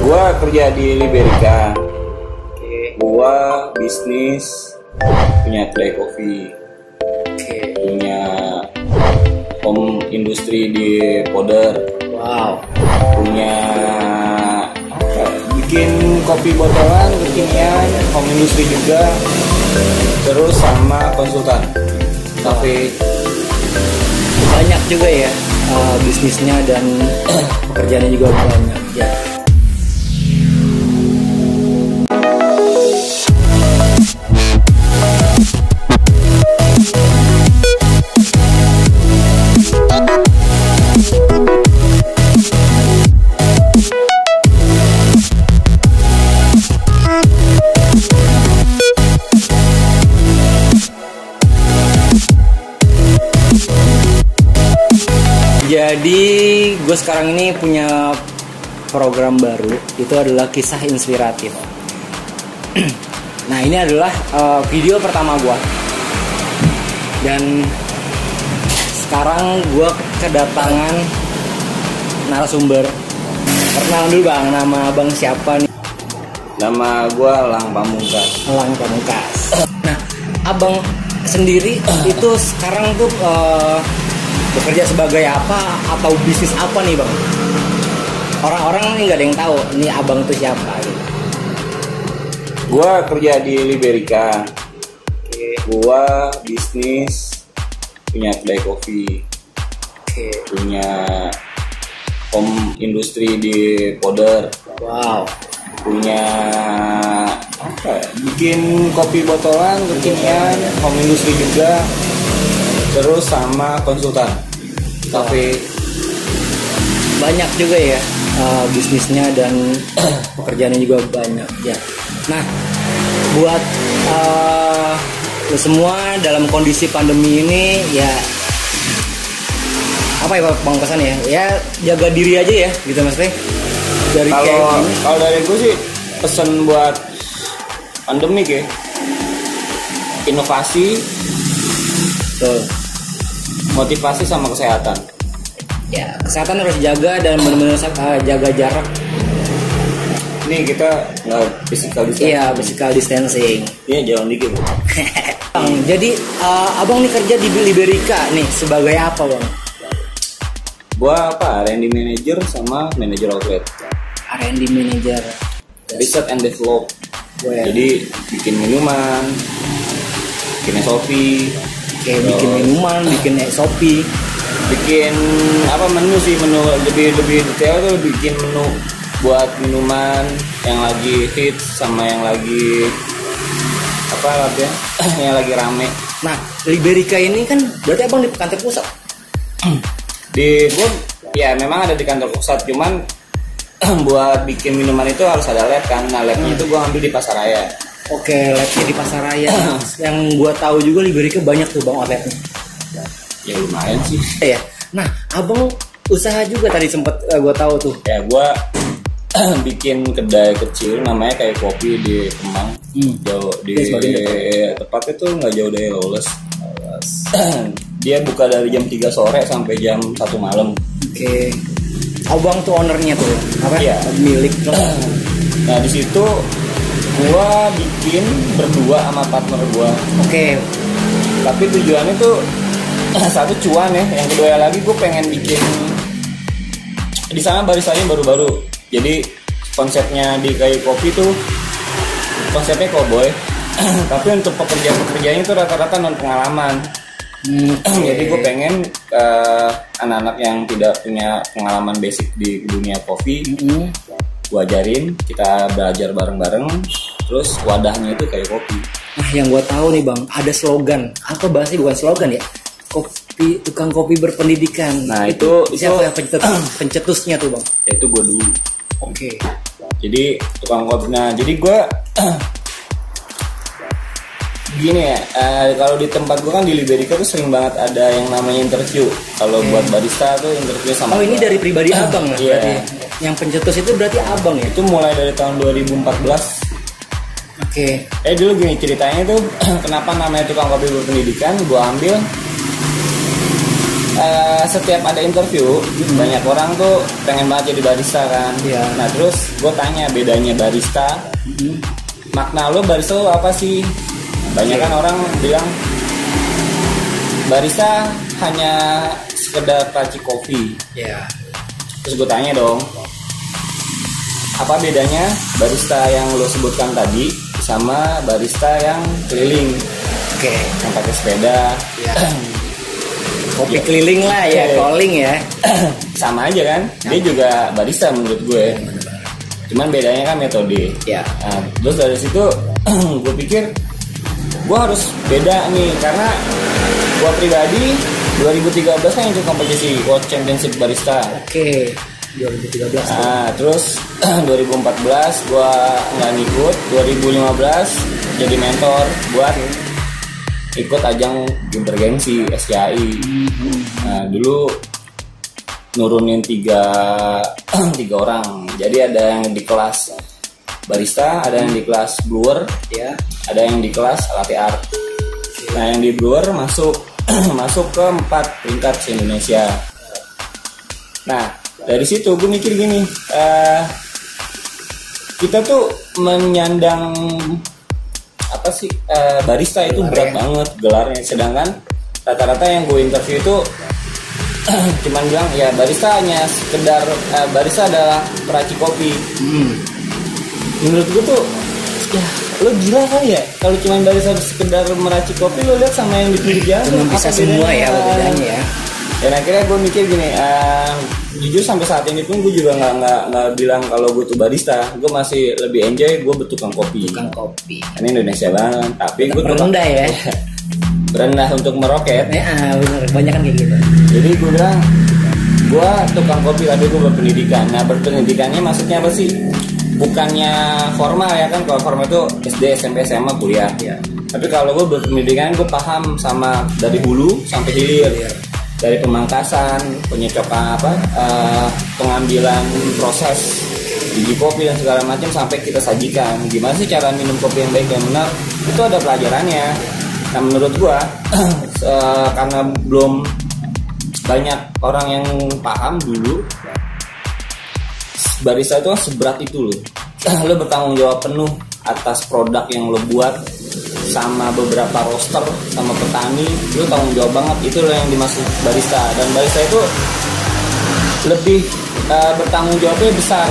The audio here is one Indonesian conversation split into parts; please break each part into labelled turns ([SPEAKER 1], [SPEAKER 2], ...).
[SPEAKER 1] Gua kerja di Liberica.
[SPEAKER 2] Oke.
[SPEAKER 1] Gua bisnis punya kedai kopi.
[SPEAKER 2] Oke.
[SPEAKER 1] Punya home industri di Poder.
[SPEAKER 2] Wow.
[SPEAKER 1] Punya bikin kopi botolan kekinian, home industri juga. Terus sama konsultan. Tapi
[SPEAKER 2] Banyak juga ya bisnisnya dan pekerjaannya juga banyak ya. Jadi gue sekarang ini punya program baru, itu adalah kisah inspiratif. Nah ini adalah video pertama gue. Dan sekarang gue kedatangan narasumber. Perkenalan dulu bang, nama abang siapa nih?
[SPEAKER 1] nama gua Lang Pamungkas.
[SPEAKER 2] Lang Pamungkas. Nah abang sendiri itu sekarang tuh bekerja sebagai apa atau bisnis apa nih bang? Orang-orang ini nggak ada yang tahu ini abang tuh siapa gitu.
[SPEAKER 1] Gua kerja di Liberica. Gua bisnis punya kedai kopi. Punya home industri di Poder.
[SPEAKER 2] Wow.
[SPEAKER 1] Punya bikin kopi botolan kekinian, home industri juga. Terus sama konsultan. Tapi
[SPEAKER 2] banyak juga ya bisnisnya dan pekerjaannya juga banyak ya. Nah buat lo semua dalam kondisi pandemi ini ya apa ya bang pesan ya jaga diri aja ya gitu maksudnya dari
[SPEAKER 1] kalau dari gue sih pesan buat pandemik ya inovasi
[SPEAKER 2] tuh.
[SPEAKER 1] Motivasi sama kesehatan.
[SPEAKER 2] Ya, kesehatan harus jaga dan benar-benar jaga jarak.
[SPEAKER 1] Ini kita nggak physical distancing.
[SPEAKER 2] Iya, physical distancing.
[SPEAKER 1] Iya, jalan dikit.
[SPEAKER 2] Bang, jadi abang nih kerja di Liberica nih sebagai apa bang?
[SPEAKER 1] Gua R&D manager sama manager outlet.
[SPEAKER 2] R&D manager.
[SPEAKER 1] Research and develop.
[SPEAKER 2] Well.
[SPEAKER 1] Jadi bikin minuman, bikin SOP.
[SPEAKER 2] Kayak bikin minuman, bikin SOP,
[SPEAKER 1] bikin menu lebih detail tuh bikin menu buat minuman yang lagi hits sama yang lagi yang lagi rame.
[SPEAKER 2] Nah Liberica ini kan berarti abang di kantor pusat?
[SPEAKER 1] Ya memang ada di kantor pusat, cuman buat bikin minuman itu harus ada lab kan. Nah labnya itu gue ambil di Pasaraya.
[SPEAKER 2] Oke, labnya di Pasaraya. Yang gua tahu juga Liberica banyak tuh bang outletnya.
[SPEAKER 1] Ya lumayan sih.
[SPEAKER 2] Ya. Nah, abang usaha juga tadi sempet gua tahu tuh.
[SPEAKER 1] Ya gua bikin kedai kecil namanya kayak kopi di Kemang. Jauh di tepatnya tuh nggak jauh dari Lawless. Dia buka dari jam 3 sore sampai jam 1 malam.
[SPEAKER 2] Oke. Abang tuh ownernya tuh apa?
[SPEAKER 1] Iya.
[SPEAKER 2] Milik.
[SPEAKER 1] Nah di situ gua bikin berdua sama partner gua.
[SPEAKER 2] Oke.
[SPEAKER 1] Tapi tujuannya tuh satu cuan ya, yang kedua lagi gue pengen bikin di sana barisannya baru-baru. Jadi konsepnya di kayu kopi tuh konsepnya cowboy. Tapi untuk pekerjaan-pekerjaannya itu rata-rata non pengalaman. Jadi gue pengen anak-anak yang tidak punya pengalaman basic di dunia kopi, gue ajarin, kita belajar bareng-bareng. Terus wadahnya itu kayak kopi.
[SPEAKER 2] Nah yang gue tahu nih bang, ada slogan. Apa bahasanya bukan slogan ya? Kopi, tukang kopi berpendidikan.
[SPEAKER 1] Nah itu
[SPEAKER 2] siapa yang pencetusnya tuh bang?
[SPEAKER 1] Ya, itu gue dulu.
[SPEAKER 2] Oke.
[SPEAKER 1] Jadi tukang kopi. Nah jadi gue gini ya, kalau di tempat gue kan di Liberica tuh sering banget ada yang namanya interview. Kalau buat barista tuh interview sama.
[SPEAKER 2] Oh ini dari pribadi abang lah.
[SPEAKER 1] Iya.
[SPEAKER 2] Berarti yang pencetus itu berarti abang ya?
[SPEAKER 1] Itu mulai dari tahun 2014.
[SPEAKER 2] Oke.
[SPEAKER 1] Dulu gini ceritanya tuh kenapa namanya tukang kopi berpendidikan. Gue ambil setiap ada interview banyak orang tuh pengen banget jadi barista kan. Nah terus gue tanya bedanya barista, makna lo barista lo apa sih? Banyak kan orang bilang barista hanya sekedar peracik kopi. Terus gue tanya dong, apa bedanya barista yang lo sebutkan tadi sama barista yang keliling? Yang pakai sepeda.
[SPEAKER 2] Kopi keliling lah ya, calling ya.
[SPEAKER 1] Sama aja kan, dia juga barista menurut gue. Cuman bedanya kan metode. Nah, terus dari situ gue pikir gue harus beda nih, karena gue pribadi 2013 kan ikut kompetisi World Championship Barista.
[SPEAKER 2] 2013.
[SPEAKER 1] Nah, terus 2014 gue nggak ngikut, 2015 jadi mentor buat ikut ajang bergengsi SCI. Nah, dulu nurunin tiga orang. Jadi ada yang di kelas barista, ada yang di kelas brewer, ada yang di kelas latte art. Nah, yang di brewer masuk ke 4 peringkat se-Indonesia. Nah, dari situ gue mikir gini, kita tuh menyandang apa sih, barista itu berat banget gelarnya, sedangkan rata-rata yang gue interview itu cuman bilang ya barista hanya sekedar barista adalah peracik kopi. Menurut gue tuh ya lo gila kali ya kalau cuman barista sekedar meracik kopi, lo lihat sama yang di pinggir jalan
[SPEAKER 2] bisa semua ya bedanya ya.
[SPEAKER 1] Dan akhirnya gue mikir gini, jujur sampai saat ini pun gue juga nggak bilang kalau gue tuh barista. Gue masih lebih enjoy gue bertukang kopi. Ini Indonesia banget, tapi gue
[SPEAKER 2] berendah ya.
[SPEAKER 1] Berendah untuk meroket.
[SPEAKER 2] Bener, banyak kan kayak gitu.
[SPEAKER 1] Jadi gue bilang gue tukang kopi, tapi gue berpendidikan. Nah, berpendidikannya maksudnya apa sih? Bukannya formal ya kan, kalau formal itu SD, SMP, SMA, kuliah. Tapi kalau gue berpendidikan, gue paham sama dari hulu sampai hilir. Dari pemangkasan, penyecokan pengambilan proses biji kopi dan segala macam sampai kita sajikan. Gimana sih cara minum kopi yang baik dan benar? Itu ada pelajarannya. Nah, menurut gua karena belum banyak orang yang paham dulu, barista itu seberat itu loh. Lo bertanggung jawab penuh atas produk yang lo buat, sama beberapa roster, sama petani, lu tanggung jawab banget. Itu yang dimaksud barista. Dan barista itu lebih bertanggung jawabnya besar.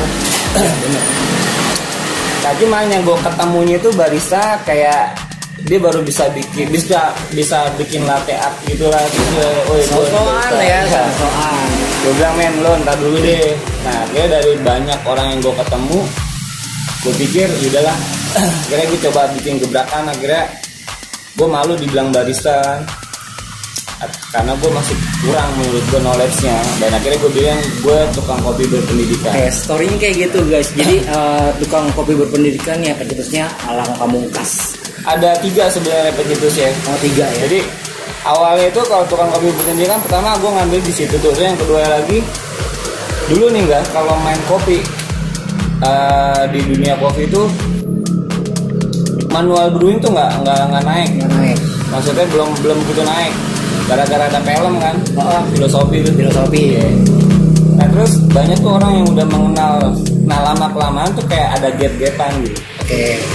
[SPEAKER 1] Nah, cuman yang gue ketemunya itu barista kayak dia baru bisa bikin latte art gitulah.
[SPEAKER 2] Soal ya.
[SPEAKER 1] Gue bilang, men, lo ntar dulu deh. Nah, dia dari banyak orang yang gue ketemu, gue pikir yaudahlah. Akhirnya gue coba bikin gebrakan, akhirnya gue malu dibilang barista karena gue masih kurang menurut gue knowledge-nya. Dan akhirnya gue bilang gue tukang kopi berpendidikan.
[SPEAKER 2] Story-nya kayak gitu guys. Jadi tukang kopi berpendidikan ya pencetusnya Alang Pamungkas.
[SPEAKER 1] Ada 3 sebenarnya pencetusnya.
[SPEAKER 2] 3 ya.
[SPEAKER 1] Jadi awalnya itu kalau tukang kopi berpendidikan, pertama gue ngambil di situ tuh. Yang kedua lagi, dulu nih enggak, kalau main kopi di dunia kopi itu manual brewing tuh nggak naik. Maksudnya belum begitu naik. Gara-gara ada film kan, filosofi.
[SPEAKER 2] Ya.
[SPEAKER 1] Nah terus banyak tuh orang yang udah mengenal. Nah lama kelamaan tuh kayak ada gap-gapan gitu.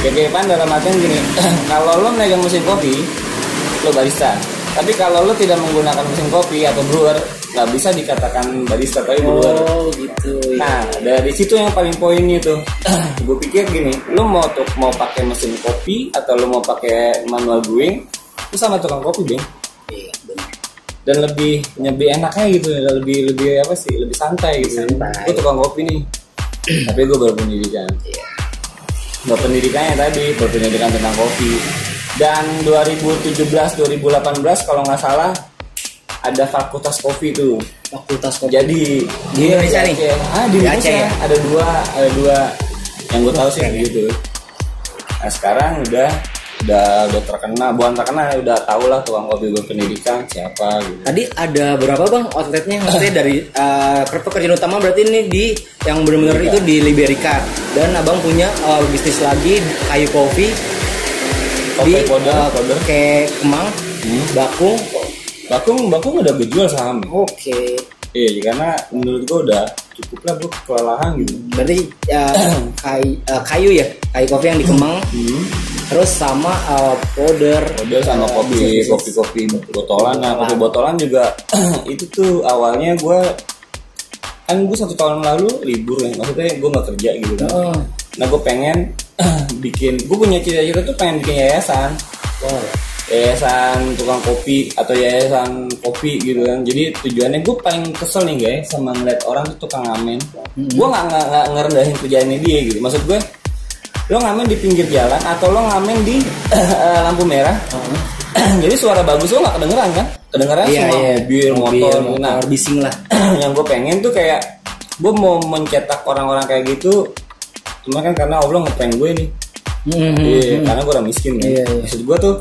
[SPEAKER 1] Gap-gapan dalam artian gini, kalau lo megang mesin kopi, lo barista. Tapi kalau lo tidak menggunakan mesin kopi atau brewer, nggak bisa dikatakan barista tapi brewer.
[SPEAKER 2] Gitu.
[SPEAKER 1] Nah dari situ yang paling poinnya tuh, gue pikir gini, lo mau pakai mesin kopi atau lo mau pakai manual brewing, itu sama tukang kopi, Bang.
[SPEAKER 2] Iya, benar.
[SPEAKER 1] Dan lebih enaknya gitu, lebih apa sih, lebih santai gitu. Gue tukang kopi nih, tapi gue berpendidikan. Berpendidikannya tadi, berpendidikan tentang kopi. Dan 2017-2018 kalau nggak salah ada fakultas kopi tuh.
[SPEAKER 2] Fakultas kopi.
[SPEAKER 1] Jadi
[SPEAKER 2] di Indonesia nih.
[SPEAKER 1] Di Indonesia ya? Ada dua yang gue tahu sih gitu. Nah sekarang udah terkenal, bukan terkenal, udah tau lah tukang kopi berpendidikan siapa gitu.
[SPEAKER 2] Tadi ada berapa bang outletnya? Maksudnya dari pekerjaan utama berarti ini di yang benar-benar itu di Liberica. Dan abang punya bisnis lagi kayu kopi di
[SPEAKER 1] powder.
[SPEAKER 2] kayak Kemang, Bakung,
[SPEAKER 1] Bakung udah gue jual saham.
[SPEAKER 2] Oke.
[SPEAKER 1] Iya, karena menurut gue udah cukup lah, gue kelelahan gitu.
[SPEAKER 2] Berarti kayu ya, kayu kopi yang dikemang, terus sama powder
[SPEAKER 1] sama kopi botolan. Nah, kopi botolan juga itu tuh awalnya gue 1 tahun lalu libur ya, maksudnya gue nggak kerja gitu kan. Nah, gue pengen gue punya cita-cita tuh pengen bikin yayasan. Yayasan tukang kopi atau yayasan kopi gitu kan. Jadi tujuannya gue paling kesel nih guys sama ngeliat orang tuh tukang ngamen. Gue nggak ngerendahin kerjaannya dia gitu. Maksud gue, lo ngamen di pinggir jalan atau lo ngamen di lampu merah. Jadi suara bagus lo nggak kedengeran kan? Kedengeran semua mobil, motor,
[SPEAKER 2] bising lah.
[SPEAKER 1] Yang gue pengen tuh kayak gue mau mencetak orang-orang kayak gitu. Cuma kan karena Allah ngeprank gue nih. Karena gue orang miskin kan. Maksud gue tuh,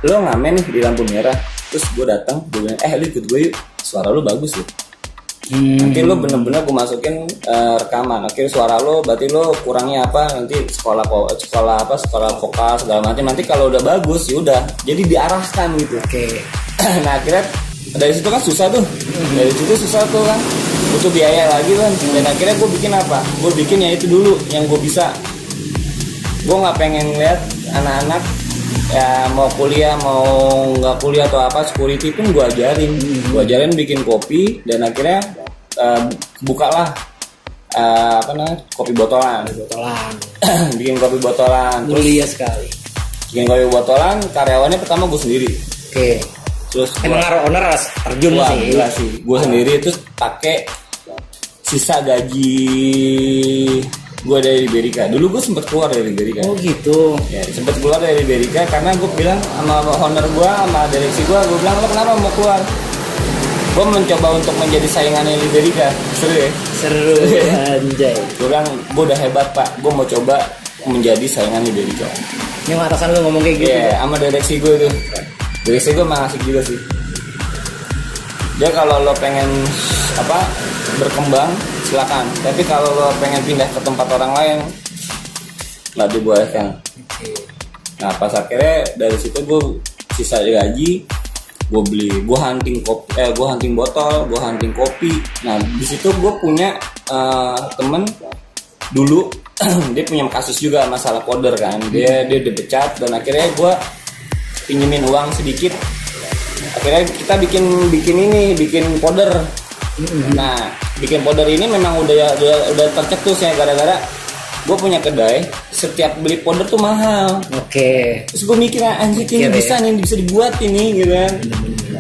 [SPEAKER 1] lo ngamen nih di lampu merah, terus gue datang, gue bilang, lu ikut gue yuk, suara lo bagus loh. Nanti lo bener-bener gue masukin rekaman. Oke, suara lo berarti lo kurangnya apa, nanti sekolah vokal segala macam. Nanti kalau udah bagus ya udah, jadi diarahkan gitu. Nah, akhirnya dari situ kan susah tuh. Dari situ susah tuh kan, butuh biaya lagi kan. Dan akhirnya gue bikin apa? Gue bikin ya itu dulu yang gue bisa. Gue nggak pengen lihat anak-anak ya mau kuliah mau nggak kuliah atau apa, security pun gue ajarin bikin kopi. Dan akhirnya bukalah kopi botolan. Bikin kopi botolan.
[SPEAKER 2] Mulia sekali.
[SPEAKER 1] Bikin kopi botolan, karyawannya pertama gue sendiri. Terus
[SPEAKER 2] emang owner harus terjun
[SPEAKER 1] sih. Gue sendiri, terus pakai sisa gaji gue dari Liberika. Dulu gue sempet keluar dari Liberika.
[SPEAKER 2] Oh gitu.
[SPEAKER 1] Ya, sempet keluar dari Liberika karena gue bilang sama owner gue, sama direksi gue bilang, lo kenapa mau keluar? Gue mencoba untuk menjadi saingannya Liberika. Seru ya?
[SPEAKER 2] Seru, anjay.
[SPEAKER 1] Gue bilang, gue udah hebat pak, gue mau coba menjadi saingan Liberika.
[SPEAKER 2] Yang atasan lu ngomong kayak gitu?
[SPEAKER 1] Iya, sama direksi gue tuh. Direksi gue emang asik juga sih. Dia kalau lo pengen berkembang silakan, tapi kalau lo pengen pindah ke tempat orang lain nggak dibolehkan. Nah, pas akhirnya dari situ gue sisa gaji, gue hunting botol, gue hunting kopi. Nah, di situ gue punya temen dulu dia punya kasus juga masalah powder kan. Dia dipecat dan akhirnya gue pinjemin uang sedikit. Akhirnya kita bikin powder. Nah, bikin powder ini memang udah tercetus ya, gara-gara gue punya kedai, setiap beli powder tuh mahal. Terus gue mikir, anjir ini bisa nih, bisa dibuat ini gitu kan.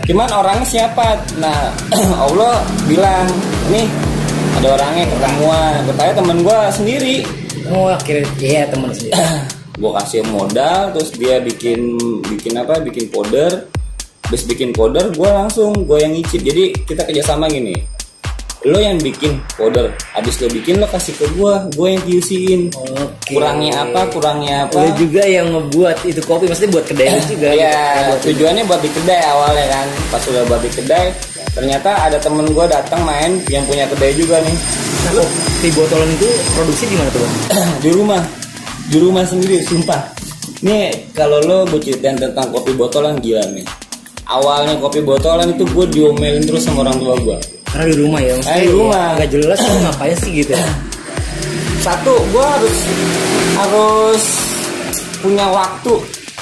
[SPEAKER 1] Cuman orangnya siapa? Nah, Allah bilang, nih ada orangnya, ketemuan. Katanya temen gue sendiri.
[SPEAKER 2] Oh, akhirnya temen sendiri.
[SPEAKER 1] Gue kasih modal, terus dia bikin powder. Habis bikin powder, gue yang ngicip. Jadi kita kerjasama gini, lo yang bikin powder, habis lo bikin lo kasih ke gue yang QC-in. Kurangnya apa lo
[SPEAKER 2] juga yang ngebuat itu kopi, maksudnya buat kedai lo juga.
[SPEAKER 1] Iya, tujuannya buat di kedai awalnya kan. Pas udah buat di kedai, ternyata ada temen gue datang main yang punya kedai juga nih.
[SPEAKER 2] Nah, kopi botolan itu produksi di mana tuh bang?
[SPEAKER 1] di rumah sendiri, sumpah. Nih kalau lo gue ceritain tentang kopi botolan, gila nih. Awalnya kopi botolan itu gue diomelin terus sama orang tua gue.
[SPEAKER 2] Karena di rumah ya?
[SPEAKER 1] Di rumah.
[SPEAKER 2] Gak jelas lo ngapain sih gitu.
[SPEAKER 1] Satu, gue harus punya waktu,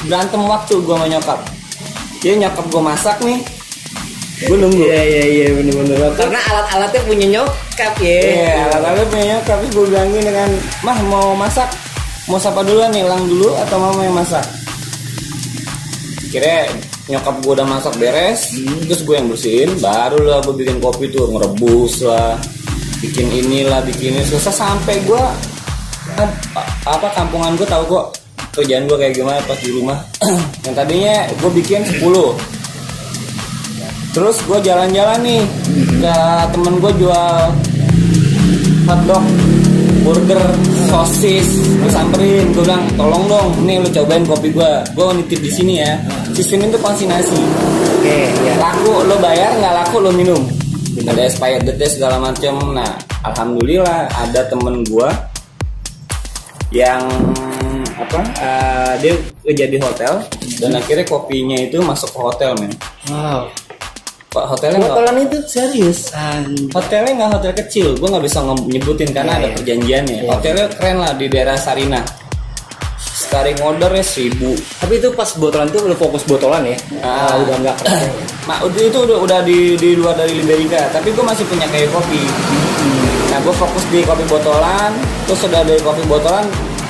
[SPEAKER 1] berantem waktu gue sama nyokap. Jadi nyokap gue masak nih, gue nunggu.
[SPEAKER 2] Iya bener-bener. Karena alat-alatnya punya nyokap ya.
[SPEAKER 1] Iya, alat-alatnya punya nyokap. Terus gue bilangin dengan, mah mau masak, mau siapa duluan nih, Lang dulu atau mama yang masak? Kira nyokap gue udah masak beres, terus gue yang bersihin, barulah gue bikin kopi tuh, ngerebus lah, bikin inilah, bikin ini, selesai sampai gue kampungan gue tahu kok kerjaan gue kayak gimana pas di rumah. Yang tadinya gue bikin 10, terus gue jalan-jalan nih ke temen gue jual hotdog, burger, sosis, gue samperin, gue bilang tolong dong, nih lu cobain kopi gue nitip di sini ya. Sistem itu konsignasi. Laku lo bayar, nggak laku lo minum. Ada expired date segala macem. Nah, alhamdulillah ada temen gue yang dia kerja di hotel dan akhirnya kopinya itu masuk ke hotel men.
[SPEAKER 2] Wow.
[SPEAKER 1] Pak hotelnya nggak?
[SPEAKER 2] Hotelan itu serius.
[SPEAKER 1] Hotelnya nggak hotel kecil, gue nggak bisa nyebutin karena ada perjanjiannya. Hotelnya keren lah di daerah Sarina. Sekali ordernya 1.000.
[SPEAKER 2] Tapi itu pas botolan tuh lu fokus botolan ya? Udah nggak keren.
[SPEAKER 1] Itu udah di luar dari Liberica. Tapi gue masih punya kayak kopi. Nah gue fokus di kopi botolan. Terus udah dari kopi botolan,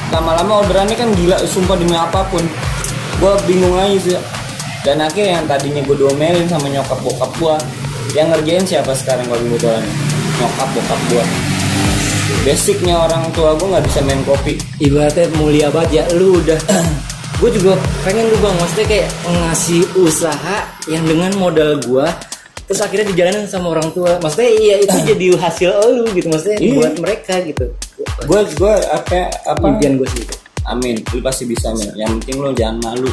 [SPEAKER 1] lama-lama orderannya kan gila, sumpah demi apapun. Gue bingung aja sih. Dan akhirnya yang tadinya gue domelin sama nyokap bokap gue, yang ngerjain siapa sekarang kopi botolan? Nyokap bokap gue. Basicnya orang tua gue nggak bisa main kopi.
[SPEAKER 2] Ibaratnya mulia banget ya, lu udah. Gue juga pengen lu bang, maksudnya kayak ngasih usaha yang dengan modal gue, terus akhirnya dijalanin sama orang tua. Maksudnya iya itu jadi hasil lu gitu, maksudnya buat mereka gitu.
[SPEAKER 1] Gue apa
[SPEAKER 2] impian gue sih itu.
[SPEAKER 1] Amin, lu pasti bisa men. Yang penting lu jangan malu.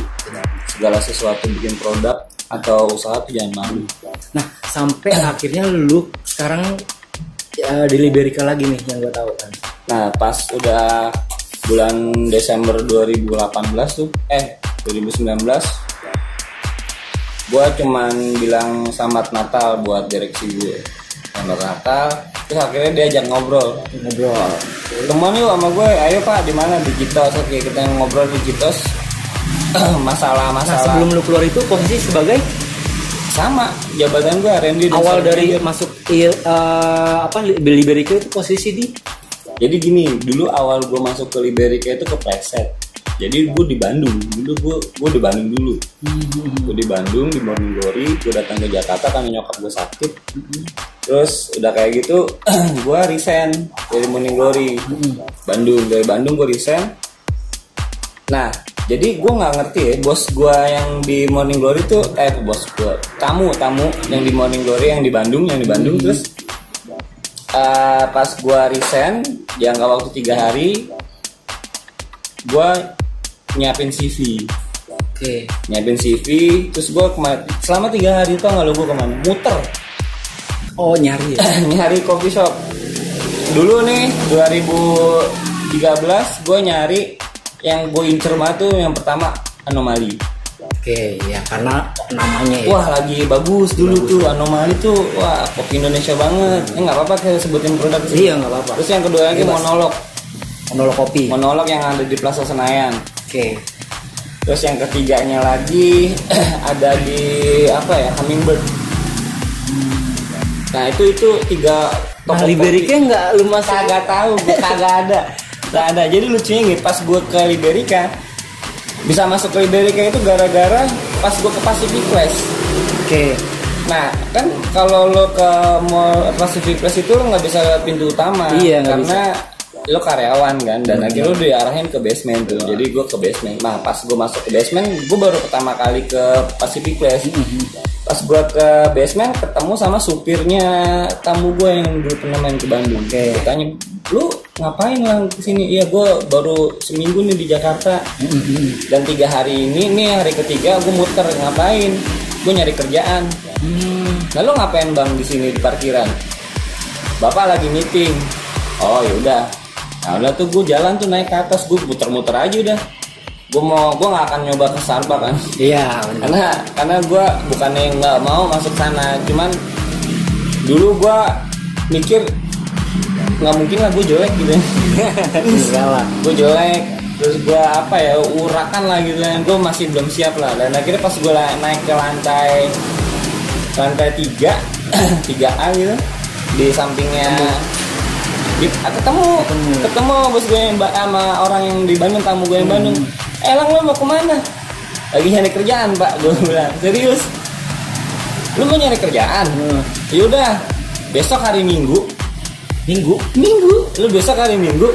[SPEAKER 1] Segala sesuatu bikin produk atau usaha tuh jangan malu.
[SPEAKER 2] Nah sampai akhirnya lu sekarang di Liberica lagi nih yang gue tahu kan.
[SPEAKER 1] Nah pas udah bulan Desember 2018 tuh 2019 gue cuman bilang selamat Natal buat direksi gue, selamat Natal. Terus akhirnya diajak ngobrol teman yuk sama gue, ayo pak di mana di Citos. Oke kita ngobrol di Citos. masalah
[SPEAKER 2] Nah sebelum lu keluar itu posisi sebagai
[SPEAKER 1] sama jabatan gue R&D.
[SPEAKER 2] Awal dari masuk Liberica itu posisi di.
[SPEAKER 1] Jadi gini, dulu awal gue masuk ke Liberica itu ke preset. Jadi gue di Bandung. Dulu gue di Bandung dulu. Gue di Bandung di Morning Glory. Gue datang ke Jakarta karena nyokap gue sakit. Terus udah kayak gitu, gue resign dari Morning Glory. Dari Bandung gue resign. Nah, jadi gue nggak ngerti ya, bos gue yang di Morning Glory tuh, bos gue, tamu yang di Morning Glory yang di Bandung. Terus pas gue resign, jangka waktu 3 hari, gue nyiapin CV.
[SPEAKER 2] Oke.
[SPEAKER 1] Nyiapin CV, terus gue selama 3 hari tau nggak lo gue kemana? Muter.
[SPEAKER 2] Oh nyari ya?
[SPEAKER 1] Nyari coffee shop. Dulu nih 2013 gue nyari yang gue incer banget tuh yang pertama Anomali.
[SPEAKER 2] Oke, ya karena namanya ya.
[SPEAKER 1] Wah lagi bagus dulu tuh Anomali tuh, wah kopi Indonesia banget. Nggak apa-apa kayak sebutin produk sih.
[SPEAKER 2] Iya nggak apa-apa.
[SPEAKER 1] Terus yang kedua lagi Monolog
[SPEAKER 2] kopi.
[SPEAKER 1] Monolog yang ada di Plaza Senayan.
[SPEAKER 2] Oke.
[SPEAKER 1] Terus yang ketiganya lagi ada di Hummingbird. Nah itu 3 toko
[SPEAKER 2] Liberica nggak lu masih
[SPEAKER 1] kagak tahu, gue kagak ada. Nggak ada. Jadi lucunya nih pas gue ke Liberica, bisa masuk ke Liberica itu gara-gara pas gue ke Pacific Place.
[SPEAKER 2] Oke.
[SPEAKER 1] Nah kan kalau lo ke mall Pacific Place itu lo nggak bisa lewat pintu utama.
[SPEAKER 2] Iya,
[SPEAKER 1] karena lo karyawan kan, dan akhirnya lo diarahin ke basement tuh. Jadi gue ke basement. Nah pas gue masuk ke basement, gue baru pertama kali ke Pacific Place. Pas gue ke basement ketemu sama supirnya tamu gue yang dulu pernah main ke Bandung. Gue tanya, lu ngapain lah kesini? Iya gue baru seminggu nih di Jakarta. Dan 3 hari ini hari ketiga gue muter. Ngapain? Gue nyari kerjaan. Nah lu ngapain bang di sini di parkiran? Bapak lagi meeting. Oh yaudah. Nah udah tuh gue jalan tuh naik ke atas, gue muter-muter aja udah. Gue nggak akan nyoba ke Starbucks kan.
[SPEAKER 2] Iya.
[SPEAKER 1] Karena gue bukannya nggak mau masuk sana, cuman dulu gue mikir nggak mungkin lah gue jelek gitu.
[SPEAKER 2] Enggak lah.
[SPEAKER 1] Gue jelek, terus gue urakan lah gitu. Gue masih belum siap lah. Dan akhirnya pas gue naik ke lantai 3A gitu, di sampingnya ketemu bos gue sama orang yang di Bandung, tamu gue yang Bandung. Elang lo mau kemana? Lagi nyari kerjaan pak, gue bilang. Serius? Lu mau nyari kerjaan? Yaudah, besok hari Minggu. Lu besok hari Minggu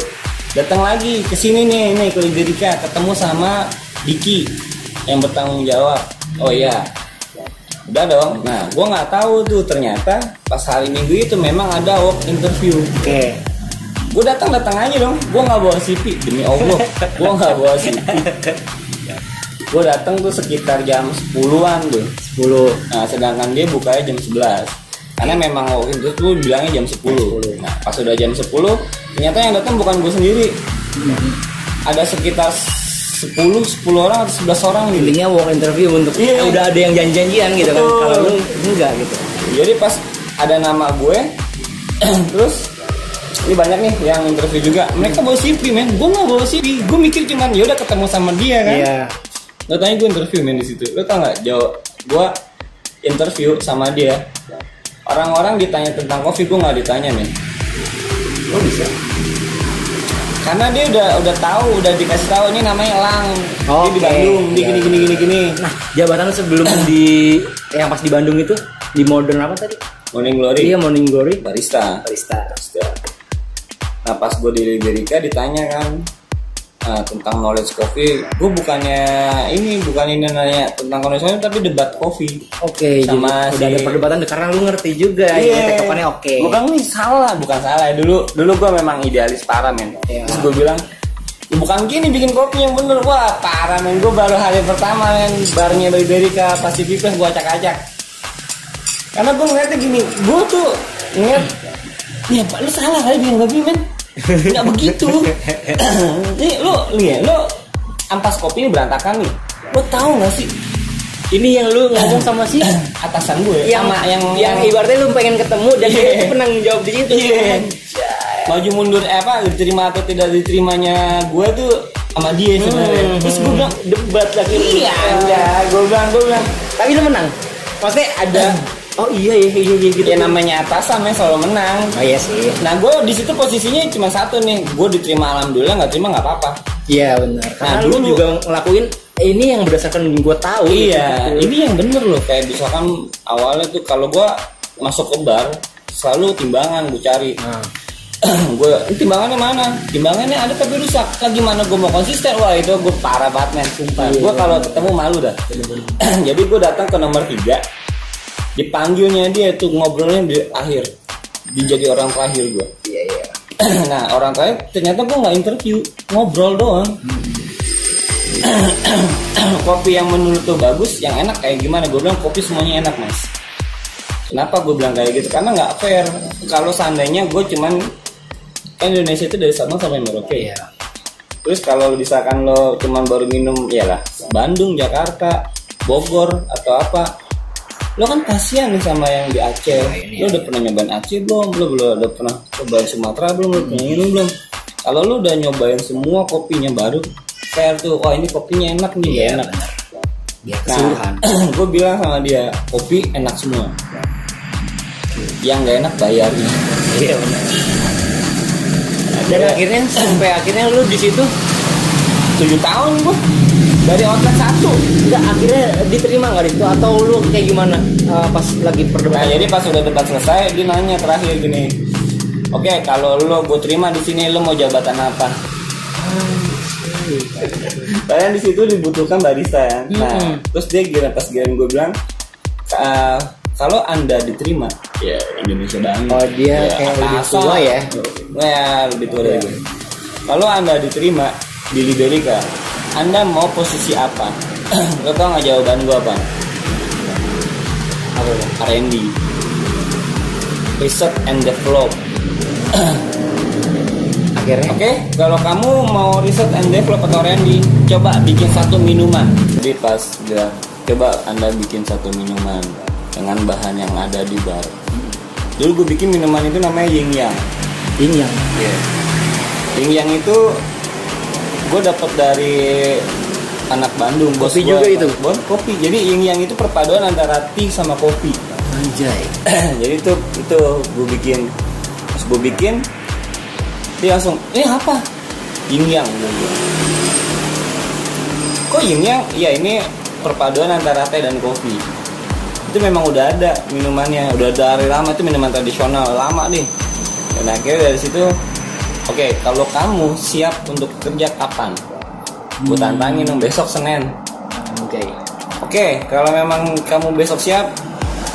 [SPEAKER 1] datang lagi ke sini nih ke Liberica, ketemu sama Diki yang bertanggung jawab. Oh iya. Udah dong. Nah, gue nggak tahu tuh ternyata pas hari Minggu itu memang ada work interview.
[SPEAKER 2] Oke.
[SPEAKER 1] Gue datang aja dong. Gue nggak bawa CV, demi Allah. Gue nggak bawa CV. Gue datang tuh sekitar jam 10-an tuh. 10. Nah, sedangkan dia bukanya jam 11. Karena memang work interview bilangnya jam 10. Nah, pas udah jam 10, ternyata yang datang bukan gue sendiri. Ada sekitar 10 orang atau 11 orang gitu.
[SPEAKER 2] Intinya walk interview untuk udah ada yang janjian gitu kan. Kalau lu enggak gitu.
[SPEAKER 1] Jadi pas ada nama gue terus ini banyak nih yang interview juga. Mereka bawa CV men, gue nggak bawa CV. Gue mikir cuman ya udah ketemu sama dia kan.
[SPEAKER 2] Iya.
[SPEAKER 1] Lo tanya gue interview men di situ. Lo tau nggak? Gue interview sama dia. Orang-orang ditanya tentang kopi, gue nggak ditanya men.
[SPEAKER 2] Oh bisa.
[SPEAKER 1] Karena dia udah tahu, udah dikasih tahu ini namanya Elang. Dia di Bandung, dia gini. Nah,
[SPEAKER 2] jabatan sebelum di yang pas di Bandung itu di Modern apa tadi?
[SPEAKER 1] Morning Glory.
[SPEAKER 2] Iya, Morning Glory.
[SPEAKER 1] Barista. Nah, pas gue di Liberica ditanya kan tentang knowledge coffee. Gue bukannya nanya tentang knowledge coffee, tapi debat kopi.
[SPEAKER 2] Oke,
[SPEAKER 1] sama
[SPEAKER 2] udah ada perdebatan karena lu ngerti juga ya tekopannya oke.
[SPEAKER 1] Bukan salah. Dulu gue memang idealis parah men. Terus gue bilang bukan gini bikin kopi yang bener. Wah parah men, gue baru hari pertama men barnya Liberica Pacificus gue acak-acak. Karena gue ngeliatnya gini, gue tuh ngeliat ya pak lu salah kali bikin kopi men. Nggak begitu. Nih lo ampas kopi ini berantakan nih. Lo tahu nggak sih?
[SPEAKER 2] Ini yang lu ngomong sama si
[SPEAKER 1] atasan gue
[SPEAKER 2] yang,
[SPEAKER 1] sama
[SPEAKER 2] yang ibaratnya lu pengen ketemu dan dia itu penanggung jawab di situ.
[SPEAKER 1] Maju mundur diterima atau tidak diterimanya gue tuh sama dia sebenarnya. Terus gue bilang
[SPEAKER 2] debat lagi.
[SPEAKER 1] Iya, gue bilang.
[SPEAKER 2] Tapi lu menang. Maksudnya ada oh iya gitu.
[SPEAKER 1] Ya namanya atasan yang selalu menang.
[SPEAKER 2] Oh iya sih.
[SPEAKER 1] Nah gue di situ posisinya cuma satu nih. Gue diterima alhamdulillah, nggak terima nggak apa-apa.
[SPEAKER 2] Iya benar. Karena lu juga ngelakuin ini yang berdasarkan gue tahu.
[SPEAKER 1] Iya, gitu. Ini yang bener loh. Kayak misalkan awalnya tuh kalau gue masuk ke bar selalu timbangan gue cari. Gue timbangannya mana? Timbangannya ada tapi rusak. Nah, gimana gue mau konsisten? Wah itu gue parah banget men, sumpah. Gue kalau ketemu malu dah. Jadi gue datang ke nomor 3. Dipanggilnya dia tuh ngobrolnya di akhir. Dijadi orang terakhir gue.
[SPEAKER 2] Iya.
[SPEAKER 1] Nah orang terakhir ternyata gue nggak interview, ngobrol doang. Kopi yang menurut tuh bagus, yang enak kayak gimana? Gue bilang kopi semuanya enak mas. Kenapa gue bilang kayak gitu? Karena nggak fair. Kalau seandainya gue cuman kan Indonesia itu dari Sabang sampai Merauke ya. Terus kalau misalkan lo cuman baru minum ya lah Bandung, Jakarta, Bogor atau apa, lo kan kasihan nih sama yang di Aceh. Lo udah pernah nyobain Aceh belum? Lo belum udah pernah cobain Sumatera belum? Lo pernah minum belum? Kalau lo udah nyobain semua kopinya baru fair tuh. Oh ini kopinya enak nih, enak.
[SPEAKER 2] Ya keseluruhan.
[SPEAKER 1] Nah, gue bilang sama dia kopi enak semua. Yang nggak enak bayarnya.
[SPEAKER 2] Iya benar. Dan akhirnya sampai akhirnya lu di situ
[SPEAKER 1] 7 tahun gue dari outlet 1.
[SPEAKER 2] Enggak, akhirnya diterima nggak itu atau lu kayak gimana pas lagi perdebatan?
[SPEAKER 1] Nah jadi pas udah debat selesai dia nanya terakhir gini, oke, kalau lu gue terima di sini lu mau jabatan apa? Padahal di situ dibutuhkan barista ya. Nah terus dia pas gue bilang kalau anda diterima ya Indonesia banget.
[SPEAKER 2] Oh dia ya, kayak lebih tua ya?
[SPEAKER 1] Ya lebih tua dari gue. Kalau anda diterima di Liberica, anda mau posisi apa? Lo tau nggak jawaban gue apa? R&D, Research and Develop.
[SPEAKER 2] Akhirnya?
[SPEAKER 1] Oke, kalau kamu mau Research and Develop atau R&D, coba bikin satu minuman. Jadi pas dia coba anda bikin satu minuman dengan bahan yang ada di bar. Dulu gue bikin minuman itu namanya Yin Yang.
[SPEAKER 2] Yin Yang?
[SPEAKER 1] Iya. Yin Yang itu gue dapat dari anak Bandung.
[SPEAKER 2] Kopi juga itu?
[SPEAKER 1] Kopi. Jadi Yin Yang itu perpaduan antara tea sama kopi.
[SPEAKER 2] Anjay.
[SPEAKER 1] Jadi itu gue bikin. Pas gue bikin, dia langsung, ini apa? Yin Yang. Kok Yin Yang? Ya ini perpaduan antara teh dan kopi. Itu memang udah ada minumannya, udah dari lama, itu minuman tradisional lama nih. Dan akhirnya dari situ, oke, kalau kamu siap untuk kerja kapan? Gue tantangin dong besok Senin. Oke, kalau memang kamu besok siap,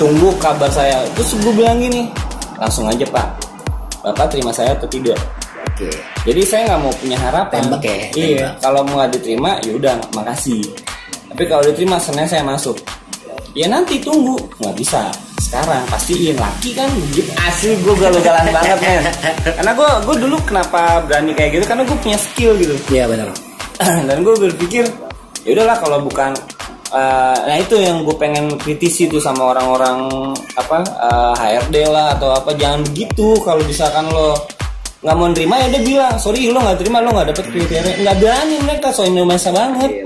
[SPEAKER 1] tunggu kabar saya. Terus gue bilang gini, langsung aja Pak, Bapak terima saya atau tidak?
[SPEAKER 2] Oke.
[SPEAKER 1] Jadi saya nggak mau punya harapan.
[SPEAKER 2] Tembak ya.
[SPEAKER 1] Iya. Kalau mau nggak diterima, yaudah, makasih. Tapi kalau diterima Senin saya masuk. Ya nanti tunggu, nggak bisa sekarang, pastiin. Laki kan asli gue galau-galan banget men. Karena gue dulu kenapa berani kayak gitu, karena gue punya skill gitu.
[SPEAKER 2] Iya benar.
[SPEAKER 1] Dan gue berpikir ya udahlah kalau bukan nah itu yang gue pengen kritisi tuh sama orang-orang HRD lah atau apa, jangan begitu. Kalau misalkan lo nggak mau nerima ya udah bilang sorry lo nggak terima, lo nggak dapet kriteria, nggak berani mereka, so Indonesia banget.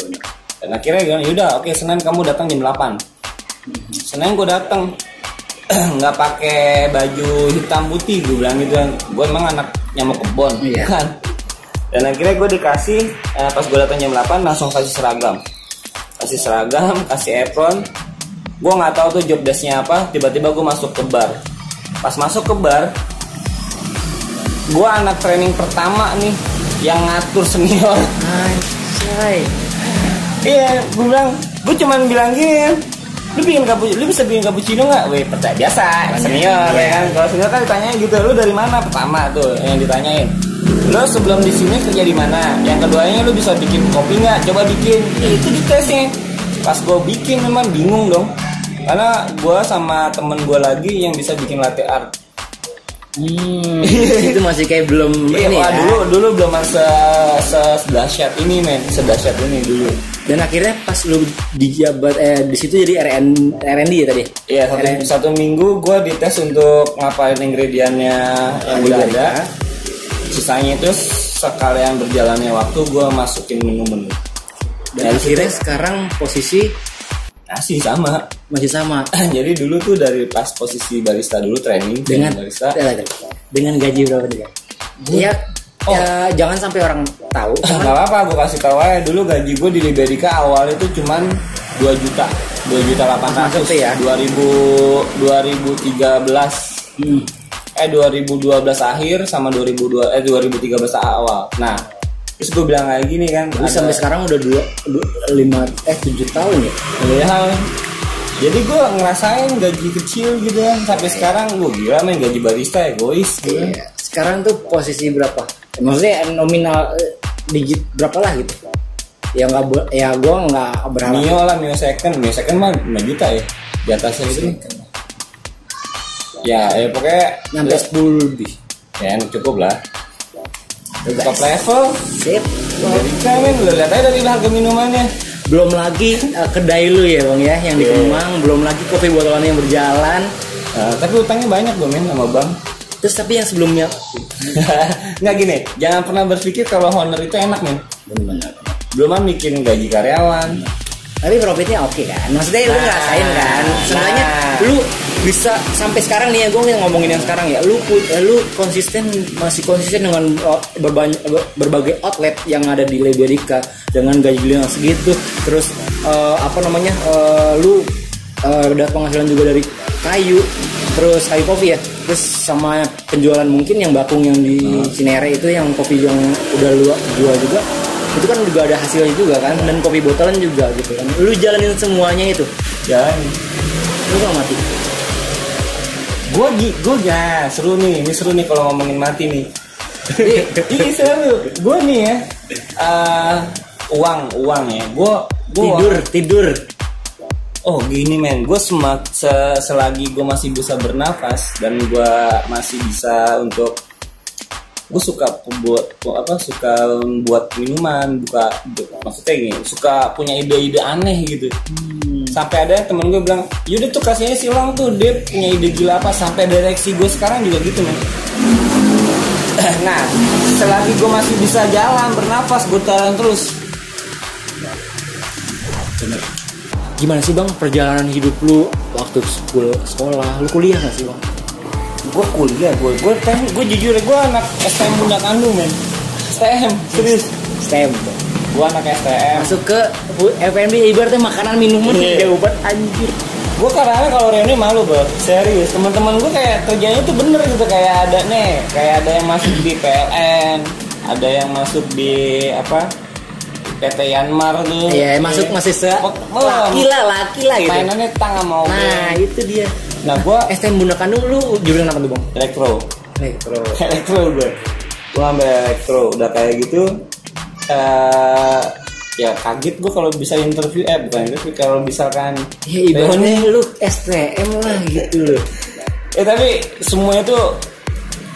[SPEAKER 1] Dan akhirnya gue yaudah oke, Senin kamu datang jam 8. Senin gue datang nggak pakai baju hitam putih, gue bilang gitu kan, gue emang anak nyamuk kebon kan. Dan akhirnya gue dikasih pas gue datang jam 8 langsung kasih seragam, kasih apron. Gue nggak tahu tuh job desknya apa, tiba-tiba gue masuk ke bar. Pas masuk ke bar, gue anak training pertama nih yang ngatur senior. Iya, gue cuman bilang gini, lu bisa bikin cappuccino nggak? Weh, percaya biasa, senior ya kan. Kalau senior kan ditanyain gitu, lu dari mana? Pertama tuh yang ditanyain, lu sebelum di sini kerja di mana? Yang keduanya, lu bisa bikin kopi nggak? Coba bikin. Itu ditesnya. Pas gue bikin memang bingung dong, karena gue sama temen gue lagi yang bisa bikin latte art.
[SPEAKER 2] Itu masih kayak belum ini ya.
[SPEAKER 1] Dulu belum sedahsyat ini ini dulu.
[SPEAKER 2] Dan akhirnya pas lu dijabat di situ jadi R&D ya tadi.
[SPEAKER 1] Iya, satu minggu gue dites untuk ngapalin ingredientnya yang udah ada. Sisanya itu sekalian berjalannya waktu gue masukin menu-menu.
[SPEAKER 2] Dan akhirnya sekarang posisi
[SPEAKER 1] masih sama. Jadi dulu tuh dari pas posisi barista dulu training
[SPEAKER 2] dengan
[SPEAKER 1] barista.
[SPEAKER 2] Dengan gaji berapa nih? Ya, jangan sampai orang tahu.
[SPEAKER 1] Gak apa-apa, gue kasih tahu aja. Dulu gaji gue di Liberica awal itu cuman 2 juta 800 ya. 2013 2012 akhir sama 2013 awal. Nah, terus gue bilang kayak gini kan,
[SPEAKER 2] sampai sekarang udah 7 tahun ya.
[SPEAKER 1] Ya. Jadi gue ngerasain gaji kecil gitu kan, sampai sekarang gue gila main gaji barista egois gitu.
[SPEAKER 2] Iya. Sekarang tuh posisi berapa? Maksudnya nominal digit berapa lah gitu? Ya nggak, ya gue nggak berharap.
[SPEAKER 1] Mio second mah 5 juta ya, di atasnya itu. Ya pokoknya
[SPEAKER 2] nyampe 10 lebih.
[SPEAKER 1] Ya cukup lah. Top level.
[SPEAKER 2] Sip.
[SPEAKER 1] Jadi men, lu lihat aja dari harga minumannya.
[SPEAKER 2] Belum lagi kedai lu ya bang ya yang di Kemang, belum lagi kopi botolan yang berjalan.
[SPEAKER 1] Tapi utangnya banyak dong men sama bang.
[SPEAKER 2] Terus tapi yang sebelumnya
[SPEAKER 1] nggak gini, jangan pernah berpikir kalau Honor itu enak men.
[SPEAKER 2] Benar.
[SPEAKER 1] Belum bikin gaji karyawan.
[SPEAKER 2] Tapi profitnya oke kan? Maksudnya lu ngerasain kan? Sebenarnya lu bisa sampai sekarang nih ya, gue ngomongin yang sekarang ya. Lu masih konsisten dengan berbagai outlet yang ada di Liberica dengan gaji yang segitu. Terus lu dapat penghasilan juga dari kayu, terus kayu kopi ya. Terus sama penjualan mungkin yang bakung yang di Cinere itu, yang kopi yang udah lu jual juga. Itu kan juga ada hasilnya juga kan, dan kopi botolan juga gitu kan. Lu jalanin semuanya itu.
[SPEAKER 1] Jalanin.
[SPEAKER 2] Lu gak mati.
[SPEAKER 1] Gue ya seru nih kalau ngomongin mati nih. Ini seru. Gue nih ya uang ya. Gue tidur. Oh gini men, gue selagi gue masih bisa bernafas dan gue masih bisa untuk, gue suka buat minuman, maksudnya gini, suka punya ide-ide aneh gitu. Sampai ada temen gue bilang, yaudah tuh kasihnya silang tuh, dia punya ide gila apa. Sampai direksi gue sekarang juga gitu men. Nah, selagi gue masih bisa jalan, bernafas, gue jalan terus.
[SPEAKER 2] Bener. Gimana sih bang perjalanan hidup lu waktu sekolah? Lu kuliah gak sih bang?
[SPEAKER 1] Gue kuliah, gue jujur gue anak STM Bunda Kandung men. STM, serius.
[SPEAKER 2] STM.
[SPEAKER 1] Gue anak STM.
[SPEAKER 2] Masuk ke F&B ibaratnya makanan minuman jauh banget anjir.
[SPEAKER 1] Gue karena kalau reuni malu bro, serius. Teman-teman gue kayak kerjanya tuh bener gitu, kayak ada yang masuk di PLN, ada yang masuk di PT Yanmar tuh.
[SPEAKER 2] Iya, masuk masih laki lah gitu.
[SPEAKER 1] Mainannya tang sama mobil.
[SPEAKER 2] Nah, itu dia.
[SPEAKER 1] Nah, gua
[SPEAKER 2] STM Bunda Kandung, lu jurusan apa tuh, Bang?
[SPEAKER 1] Elektro gue. Gua ambil elektro, udah kayak gitu. Ya kaget gue kalau bisa interview, kalau misalkan
[SPEAKER 2] ya ibaratnya lu STM lah gitu loh.
[SPEAKER 1] Tapi semuanya tuh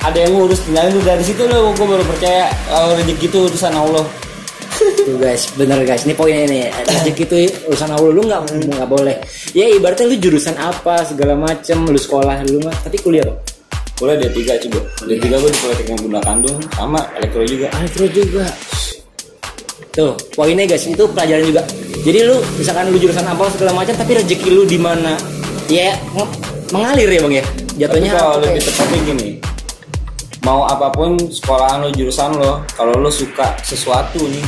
[SPEAKER 1] ada yang ngurus, tinggal itu dari situ loh gue baru percaya kalau rezeki itu urusan Allah.
[SPEAKER 2] Tuh guys, bener guys, ini poinnya nih. Rezeki itu urusan Allah, lu nggak boleh. Ya ibaratnya lu jurusan apa segala macem, lu sekolah dulu mah, tapi kuliah Bang.
[SPEAKER 1] Kuliah D3 coba. D3 gue di Politeknik Bunda Kandung sama elektro juga.
[SPEAKER 2] Elektro juga. Tuh, poinnya guys, itu pelajaran juga. Jadi lu misalkan lu jurusan apa segala macam, tapi rezeki lu di mana? Ya mengalir ya Bang ya. Jatuhnya
[SPEAKER 1] tapi kalau lebih tepatnya gini. Mau apapun sekolahan lo, jurusan lo, kalau lo suka sesuatu nih,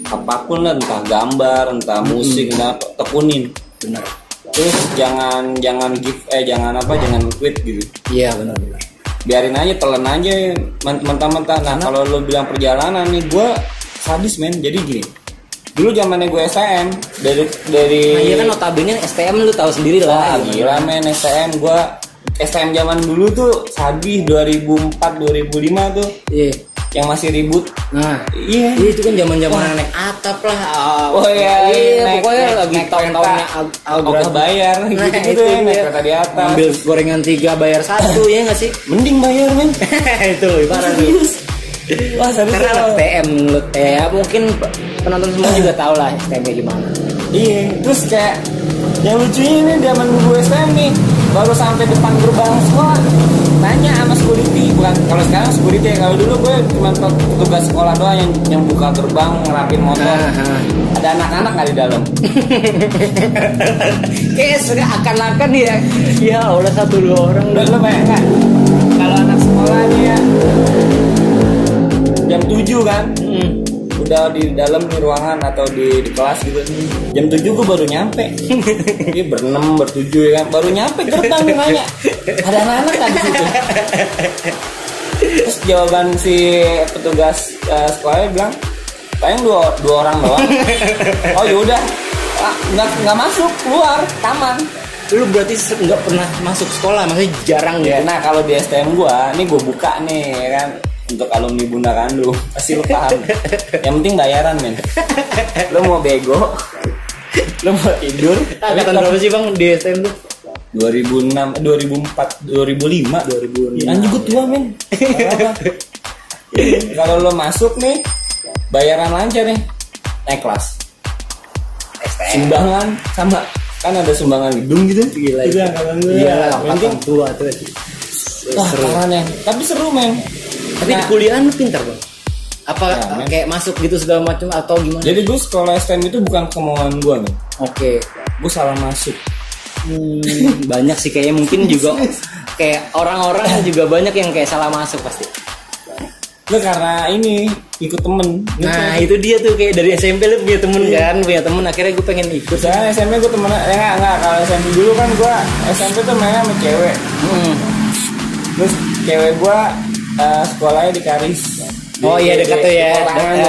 [SPEAKER 1] apapun lah, entah gambar, entah musik, entah tekunin.
[SPEAKER 2] Benar.
[SPEAKER 1] Terus jangan jangan quit gitu.
[SPEAKER 2] Iya benar.
[SPEAKER 1] Biarin aja, telan aja mentah-mentah. Nah kalau lo bilang perjalanan nih, gue sadis men. Jadi gini, dulu zamannya gue STM dari
[SPEAKER 2] Nah iya kan notabene STM lu tahu sendiri lah.
[SPEAKER 1] Gila men, STM gue STM zaman dulu tuh sadis 2004 2005 tuh.
[SPEAKER 2] Iya.
[SPEAKER 1] Yang masih ribut.
[SPEAKER 2] Nah,
[SPEAKER 1] iya
[SPEAKER 2] itu kan zaman-zaman naik atap lah.
[SPEAKER 1] Oh iya,
[SPEAKER 2] pokoknya lagi tahun-tahunnya
[SPEAKER 1] Algra bayar gitu ya, naik kereta di atas.
[SPEAKER 2] Ambil gorengan 3 bayar 1 ya nggak sih?
[SPEAKER 1] Mending bayar men.
[SPEAKER 2] Itu ibarat
[SPEAKER 1] Wah,
[SPEAKER 2] karena anak STM menurut ya mungkin penonton semua juga tahu lah STM-nya gimana.
[SPEAKER 1] Iya, terus kayak yang lucunya ini zaman gue STM nih, baru sampai depan gerbang sekolah nanya sama security, bukan kalau sekarang security ya, kalau dulu gue cuma petugas sekolah doang yang buka gerbang ngerapin motor. Ada anak-anak nggak di dalam?
[SPEAKER 2] Kayak sudah akan-akan ya udah 1-2 orang.
[SPEAKER 1] Lo bayang nggak kalau anak sekolah nih ya jam 7 kan, udah di dalam di ruangan atau di kelas gitu, jam 7 gue baru nyampe. Ini berenam bertujuh ya kan, baru nyampe gerbang nanya ada anak-anak kan di situ. Terus jawaban si petugas sekolahnya bilang paling dua orang doang. Oh yaudah, nggak masuk, keluar taman.
[SPEAKER 2] Lu berarti nggak pernah masuk sekolah, maksudnya jarang
[SPEAKER 1] ya.
[SPEAKER 2] Gitu.
[SPEAKER 1] Nah kalau di STM gua, ini gua buka nih ya kan, untuk alumni Bunda Kandung, pasti lu paham. Yang penting bayaran men. Lu mau bego, lu mau tidur.
[SPEAKER 2] Angkatan berapa sih Bang di STM tuh?
[SPEAKER 1] 2006, 2004, 2005. Anjir gua tua men. Kalau lo masuk nih, bayaran lancar nih, naik kelas.
[SPEAKER 2] STM.
[SPEAKER 1] Sumbangan sama, kan ada sumbangan gedung gitu.
[SPEAKER 2] Gila
[SPEAKER 1] itu angkatan gue.
[SPEAKER 2] Iya, angkatan tua tuh.
[SPEAKER 1] Wah, parah nih. Tapi seru men.
[SPEAKER 2] Tapi di kuliahan lu pintar Bang? Apa
[SPEAKER 1] ya,
[SPEAKER 2] kayak masuk gitu segala macam atau gimana?
[SPEAKER 1] Jadi gue sekolah STM itu bukan kemauan gue nih.
[SPEAKER 2] Oke.
[SPEAKER 1] Gue salah masuk.
[SPEAKER 2] Banyak sih kayaknya, mungkin juga kayak orang-orang juga banyak yang kayak salah masuk pasti.
[SPEAKER 1] Gue karena ini ikut temen.
[SPEAKER 2] Nah itu dia tuh, kayak dari SMP lu punya temen kan, punya temen, akhirnya gue pengen ikut.
[SPEAKER 1] Soalnya SMP gue temen, enggak kalau SMP dulu kan gue SMP tuh mainnya sama cewek. Terus cewek gue sekolahnya di Karis.
[SPEAKER 2] Oh iya dekat tuh ya.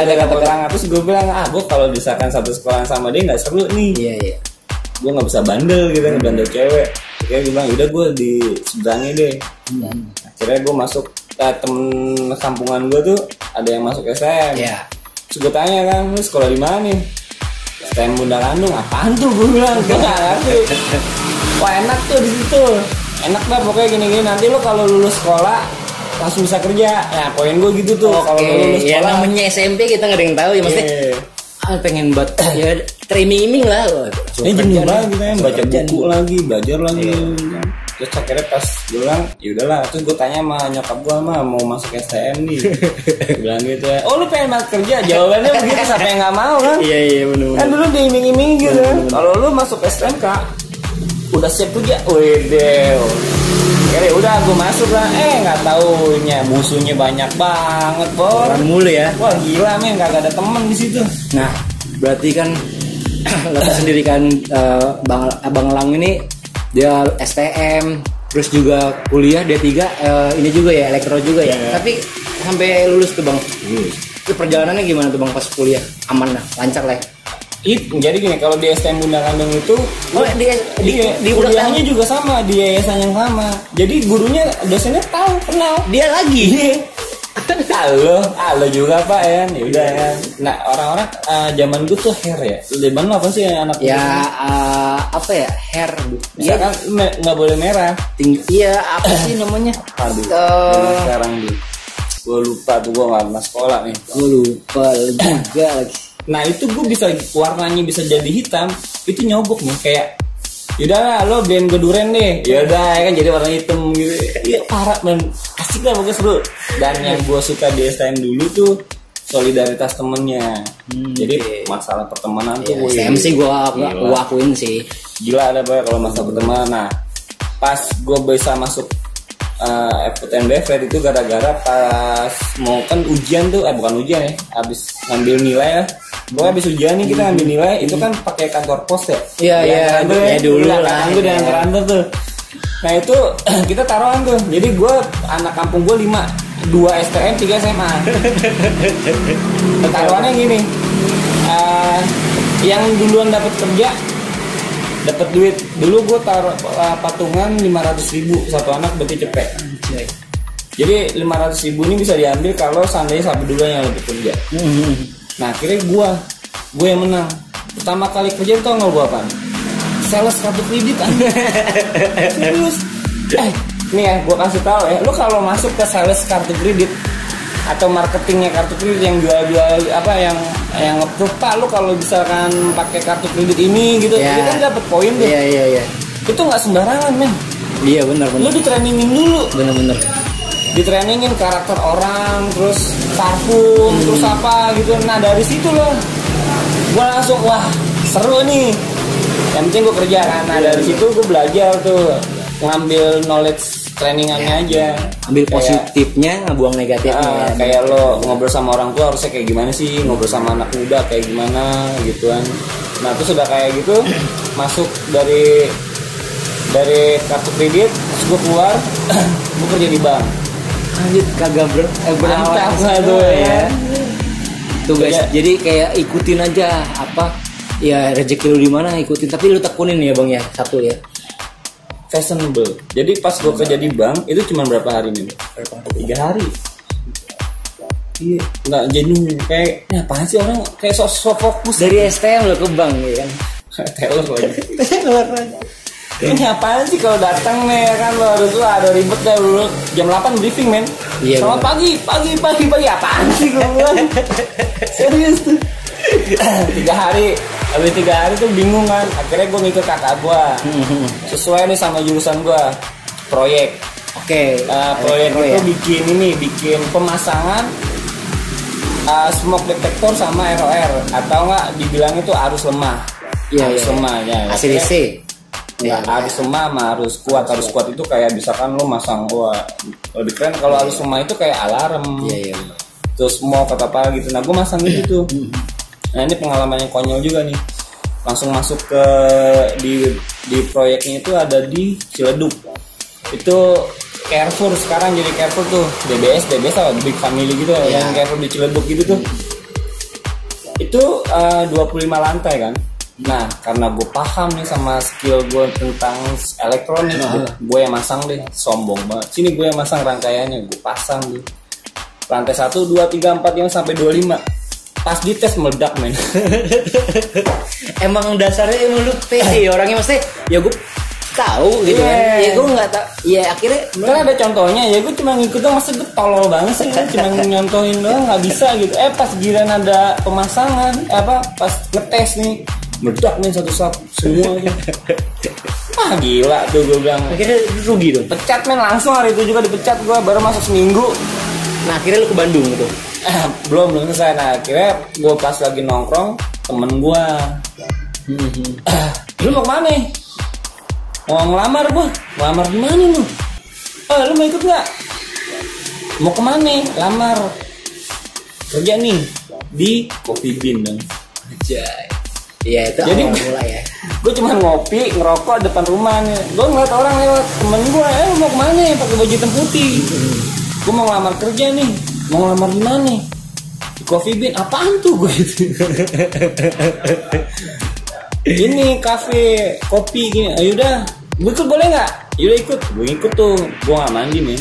[SPEAKER 1] Dekat. Terus gue bilang gue kalau misalkan satu sekolah sama dia nggak seru nih.
[SPEAKER 2] Iya.
[SPEAKER 1] Gue nggak bisa bandel gitu, ngebandel cewek. Akhirnya gue bilang udah gue di seberangnya deh. Akhirnya gue masuk, temen kampungan gue tuh ada yang masuk STM.
[SPEAKER 2] Iya.
[SPEAKER 1] Terus gue tanya kan, lu sekolah di mana nih? STM Bunda Kandung. Apaan tuh? Gue bilang gue nggak ngerti. Wah enak tuh di situ. Enak dah pokoknya gini-gini. Nanti lo kalau lulus sekolah langsung bisa kerja. Nah poin gue gitu tuh. Kalau lulus
[SPEAKER 2] ya
[SPEAKER 1] sekolah.
[SPEAKER 2] namanya SMP kita nggak ada yang tahu ya, maksudnya pengen buat ya streaming lah.
[SPEAKER 1] Ini jenuh banget gitu ya, baca buku lagi, belajar lagi. Terus akhirnya pas gue bilang yaudahlah. Terus gue tanya sama nyokap gue, mau masuk STM nih. Gue bilang gitu ya, oh lu pengen masuk kerja? Jawabannya begitu, siapa yang gak mau kan?
[SPEAKER 2] Iya benar.
[SPEAKER 1] Kan dulu diiming-iming gitu. Kalau lu masuk STMK udah siap kerja, wedel. Kira udah gue masuk lah, nggak taunya musuhnya banyak banget bor.
[SPEAKER 2] Orang mulu ya.
[SPEAKER 1] Wah gila men, kagak ada temen di situ.
[SPEAKER 2] Nah berarti kan lo sendiri kan Abang Lang ini dia STM, terus juga kuliah D3, ini juga ya elektro juga ya. Tapi sampai lulus tuh Bang. Itu perjalanannya gimana tuh Bang pas kuliah? Aman lah, lancar lah.
[SPEAKER 1] Jadi gini, kalau di STM Bunda Kandung itu
[SPEAKER 2] di
[SPEAKER 1] kuliahnya juga sama, di yayasan yang sama. Jadi gurunya, dosennya tahu, kenal.
[SPEAKER 2] Dia lagi.
[SPEAKER 1] Halo juga Pak ya. Ya udah ya. Nah, orang-orang zaman gue tuh hair ya. Leban lo apa sih anak?
[SPEAKER 2] Ya apa ya? Hair.
[SPEAKER 1] Misalkan nggak boleh merah.
[SPEAKER 2] Iya, apa sih namanya?
[SPEAKER 1] Aduh. Sekarang Gue lupa tuh, gue nggak pernah sekolah nih.
[SPEAKER 2] Gue lupa juga lagi.
[SPEAKER 1] Nah itu gue bisa warnanya bisa jadi hitam, itu nyogok nih kayak yaudah lo beliin gue duren deh, yaudah ya kan jadi warna hitam gitu. Iya parah men, asik lah pokoknya seru. Dan yang gue suka di STM dulu tuh solidaritas temennya. Jadi masalah pertemanan tuh
[SPEAKER 2] STM sih gue akuin sih
[SPEAKER 1] gila ada banyak kalau masalah pertemanan. Nah pas gue bisa masuk FPTN Fred itu gara-gara pas mau kan ujian tuh, bukan ujian ya, habis ngambil nilai ya. Gue habis ujian nih kita ngambil nilai, itu kan pakai kantor pos ya.
[SPEAKER 2] Iya dulu lah.
[SPEAKER 1] Itu di kantor tuh. Nah itu kita taruhan tuh. Jadi gue anak kampung gue 2 STM 3 SMA. Taruhannya gini, yang duluan dapat kerja dapat duit. Dulu gue taruh patungan 500.000 satu anak, berarti cepet. Jadi 500.000 ini bisa diambil kalau seandainya satu duluan yang lebih kerja. Nah akhirnya gue yang menang. Pertama kali kerja tau nggak gue apa? Sales kartu kredit kan. Serius. Nih ya gue kasih tahu ya, lu kalau masuk ke sales kartu kredit atau marketingnya kartu kredit yang jual-jual apa yang lupa, lu kalau misalkan pakai kartu kredit ini gitu, itu kan dapat poin tuh.
[SPEAKER 2] Iya.
[SPEAKER 1] Itu nggak sembarangan men.
[SPEAKER 2] Iya benar.
[SPEAKER 1] Lu ditrainingin dulu.
[SPEAKER 2] Bener.
[SPEAKER 1] Ditrainingin karakter orang, terus parfum, terus apa gitu. Nah dari situ loh, gue langsung wah seru nih. Yang penting gue kerja kan. Nah dari situ gue belajar tuh ngambil knowledge trainingannya aja.
[SPEAKER 2] Ambil positifnya, buang negatifnya.
[SPEAKER 1] Kayak lo ngobrol sama orang tua harusnya kayak gimana sih, ngobrol sama anak muda kayak gimana gituan. Nah terus udah kayak gitu masuk dari kartu kredit, terus gue keluar, gue kerja di bank.
[SPEAKER 2] Lanjut kagak
[SPEAKER 1] mantap nggak tuh ya.
[SPEAKER 2] Tuh guys, jadi kayak ikutin aja apa ya rezeki lu di mana ikutin, tapi lu tekunin ya bang ya satu ya.
[SPEAKER 1] Fashionable. Jadi pas gue kerja di bank itu cuma berapa hari nih? 3 hari. Iya, nggak jenuh kayak apaan sih orang kayak sok fokus
[SPEAKER 2] dari STM lo ke bank ya kan.
[SPEAKER 1] Teller lagi. Ini apaan sih kalau datang nih ya kan, lo harus ada ribet dah dulu jam 8 briefing men.
[SPEAKER 2] Iya,
[SPEAKER 1] selamat pagi apaan sih gue bilang. Serius tuh. 3 hari, habis 3 hari tuh bingung kan. Akhirnya gue ngikut kakak gue. Sesuai nih sama jurusan gue, proyek.
[SPEAKER 2] Oke.
[SPEAKER 1] Proyek itu bikin pemasangan smoke detector sama ROR, atau enggak dibilang itu arus lemah. Arus lemah ya.
[SPEAKER 2] ACDC.
[SPEAKER 1] Ya, arus lemah sama arus kuat. Arus kuat itu kayak misalkan lo masang lebih keren kalau arus lemah itu kayak alarm.
[SPEAKER 2] Iya.
[SPEAKER 1] Terus mau kata apa gitu. Nah, gue masang gitu. Nah, ini pengalaman yang konyol juga nih. Langsung masuk ke di proyeknya itu ada di Ciledug. Itu Carrefour, sekarang jadi Carrefour tuh. DBS apa Big Family gitu yang Carrefour di Ciledug gitu tuh. Itu 25 lantai kan. Nah, karena gue paham nih sama skill gue tentang elektronik, gue yang masang deh, sombong banget. Sini gue yang masang rangkaiannya, gue pasang deh. Lantai 1, 2, 3, 4, 5 sampai 25. Pas dites meledak men.
[SPEAKER 2] Emang dasarnya emang lu pede orangnya, maksudnya ya gue tahu gitu kan. Ya gue nggak tahu. Ya akhirnya
[SPEAKER 1] kan ada contohnya, ya gue cuma ngikut doang, masa gue tolol banget sih, cuma nyontohin doang nggak bisa gitu. Pas giliran ada pemasangan, pas ngetes nih, meledak nih satu semua aja. Gila tuh gue bilang.
[SPEAKER 2] Akhirnya rugi dong.
[SPEAKER 1] Pecat men, langsung hari itu juga dipecat gue, baru masuk seminggu.
[SPEAKER 2] Nah akhirnya lu ke Bandung gitu.
[SPEAKER 1] Belum selesai. Nah akhirnya gue pas lagi nongkrong, temen gue lu mau kemana? Mau ngelamar gue. Ngelamar di mana lu? Lu mau ikut nggak? Mau kemana? Lamar kerja nih di Coffee Bean dong.
[SPEAKER 2] Ajay. Iya itu
[SPEAKER 1] jadi
[SPEAKER 2] mulai ya.
[SPEAKER 1] Gue cuma ngopi ngerokok depan rumah nih. Gue ngeliat orang lewat, temen gue, mau kemana? Pakai baju hitam putih. Gue mau ngelamar kerja nih. Mau ngelamar di mana? Di Coffee Bean. Apaan tuh gue itu? Ini kafe kopi gini. Ayo udah, gue ikut boleh nggak? Yaudah ikut. Gue ikut tuh. Gue nggak mandi nih.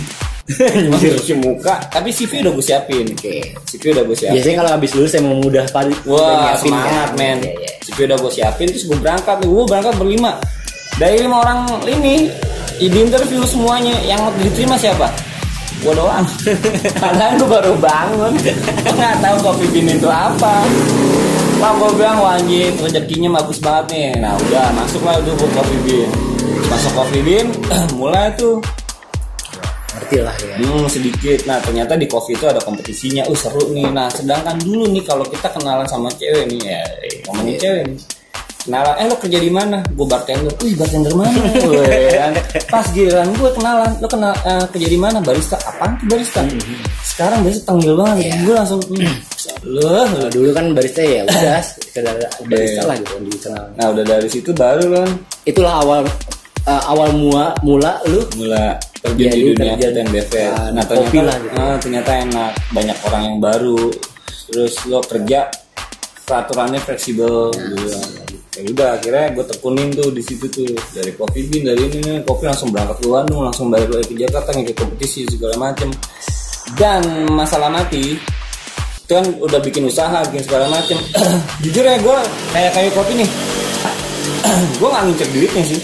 [SPEAKER 1] Cuma cuci muka, tapi CV udah gue siapin. CV udah gue siapin.
[SPEAKER 2] Biasanya kalau habis lulus saya mau mudah paling.
[SPEAKER 1] Wah semangat men. CV udah gue siapin, terus gue berangkat. Gue berangkat berlima. Dari 5 orang ini di interview semuanya yang diterima siapa? Gue doang. Padahal gue baru bangun, gue nggak tahu Coffee Bean itu apa. Wah, gue bilang wajib rezekinya bagus banget nih. Nah udah masuklah tuh buat Coffee Bean. Masuk Coffee Bean, mulai tuh
[SPEAKER 2] Ngerti lah ya.
[SPEAKER 1] sedikit. Nah ternyata di coffee itu ada kompetisinya. Seru nih. Nah sedangkan dulu nih kalau kita kenalan sama cewek nih ya, ngomongin cewek nih. Kenalan, lo kerja di mana? Gue bartender. Bartender mana? Pas giliran gue kenalan, lo kerja di mana? Barista. Apaan tuh barista? Sekarang barista tanggil banget. Gue langsung
[SPEAKER 2] Dulu kan barista ya udah sekedar barista lah gitu dikenal.
[SPEAKER 1] Nah udah dari situ baru kan.
[SPEAKER 2] Itulah awal mula lu
[SPEAKER 1] terjun di dunia dan BV. Nah ternyata
[SPEAKER 2] gitu.
[SPEAKER 1] Ternyata enak, banyak orang yang baru. Terus lo kerja peraturannya fleksibel gitu. Ya udah akhirnya gue tekunin tuh di situ tuh, dari Coffee Bean, dari ini kopi langsung berangkat ke Bandung, langsung balik lagi ke Jakarta ngikut kompetisi segala macem. Dan masalah mati itu kan udah bikin usaha, bikin segala macem. Jujur ya gue kayak kopi nih, gue nggak ngincer duitnya sih.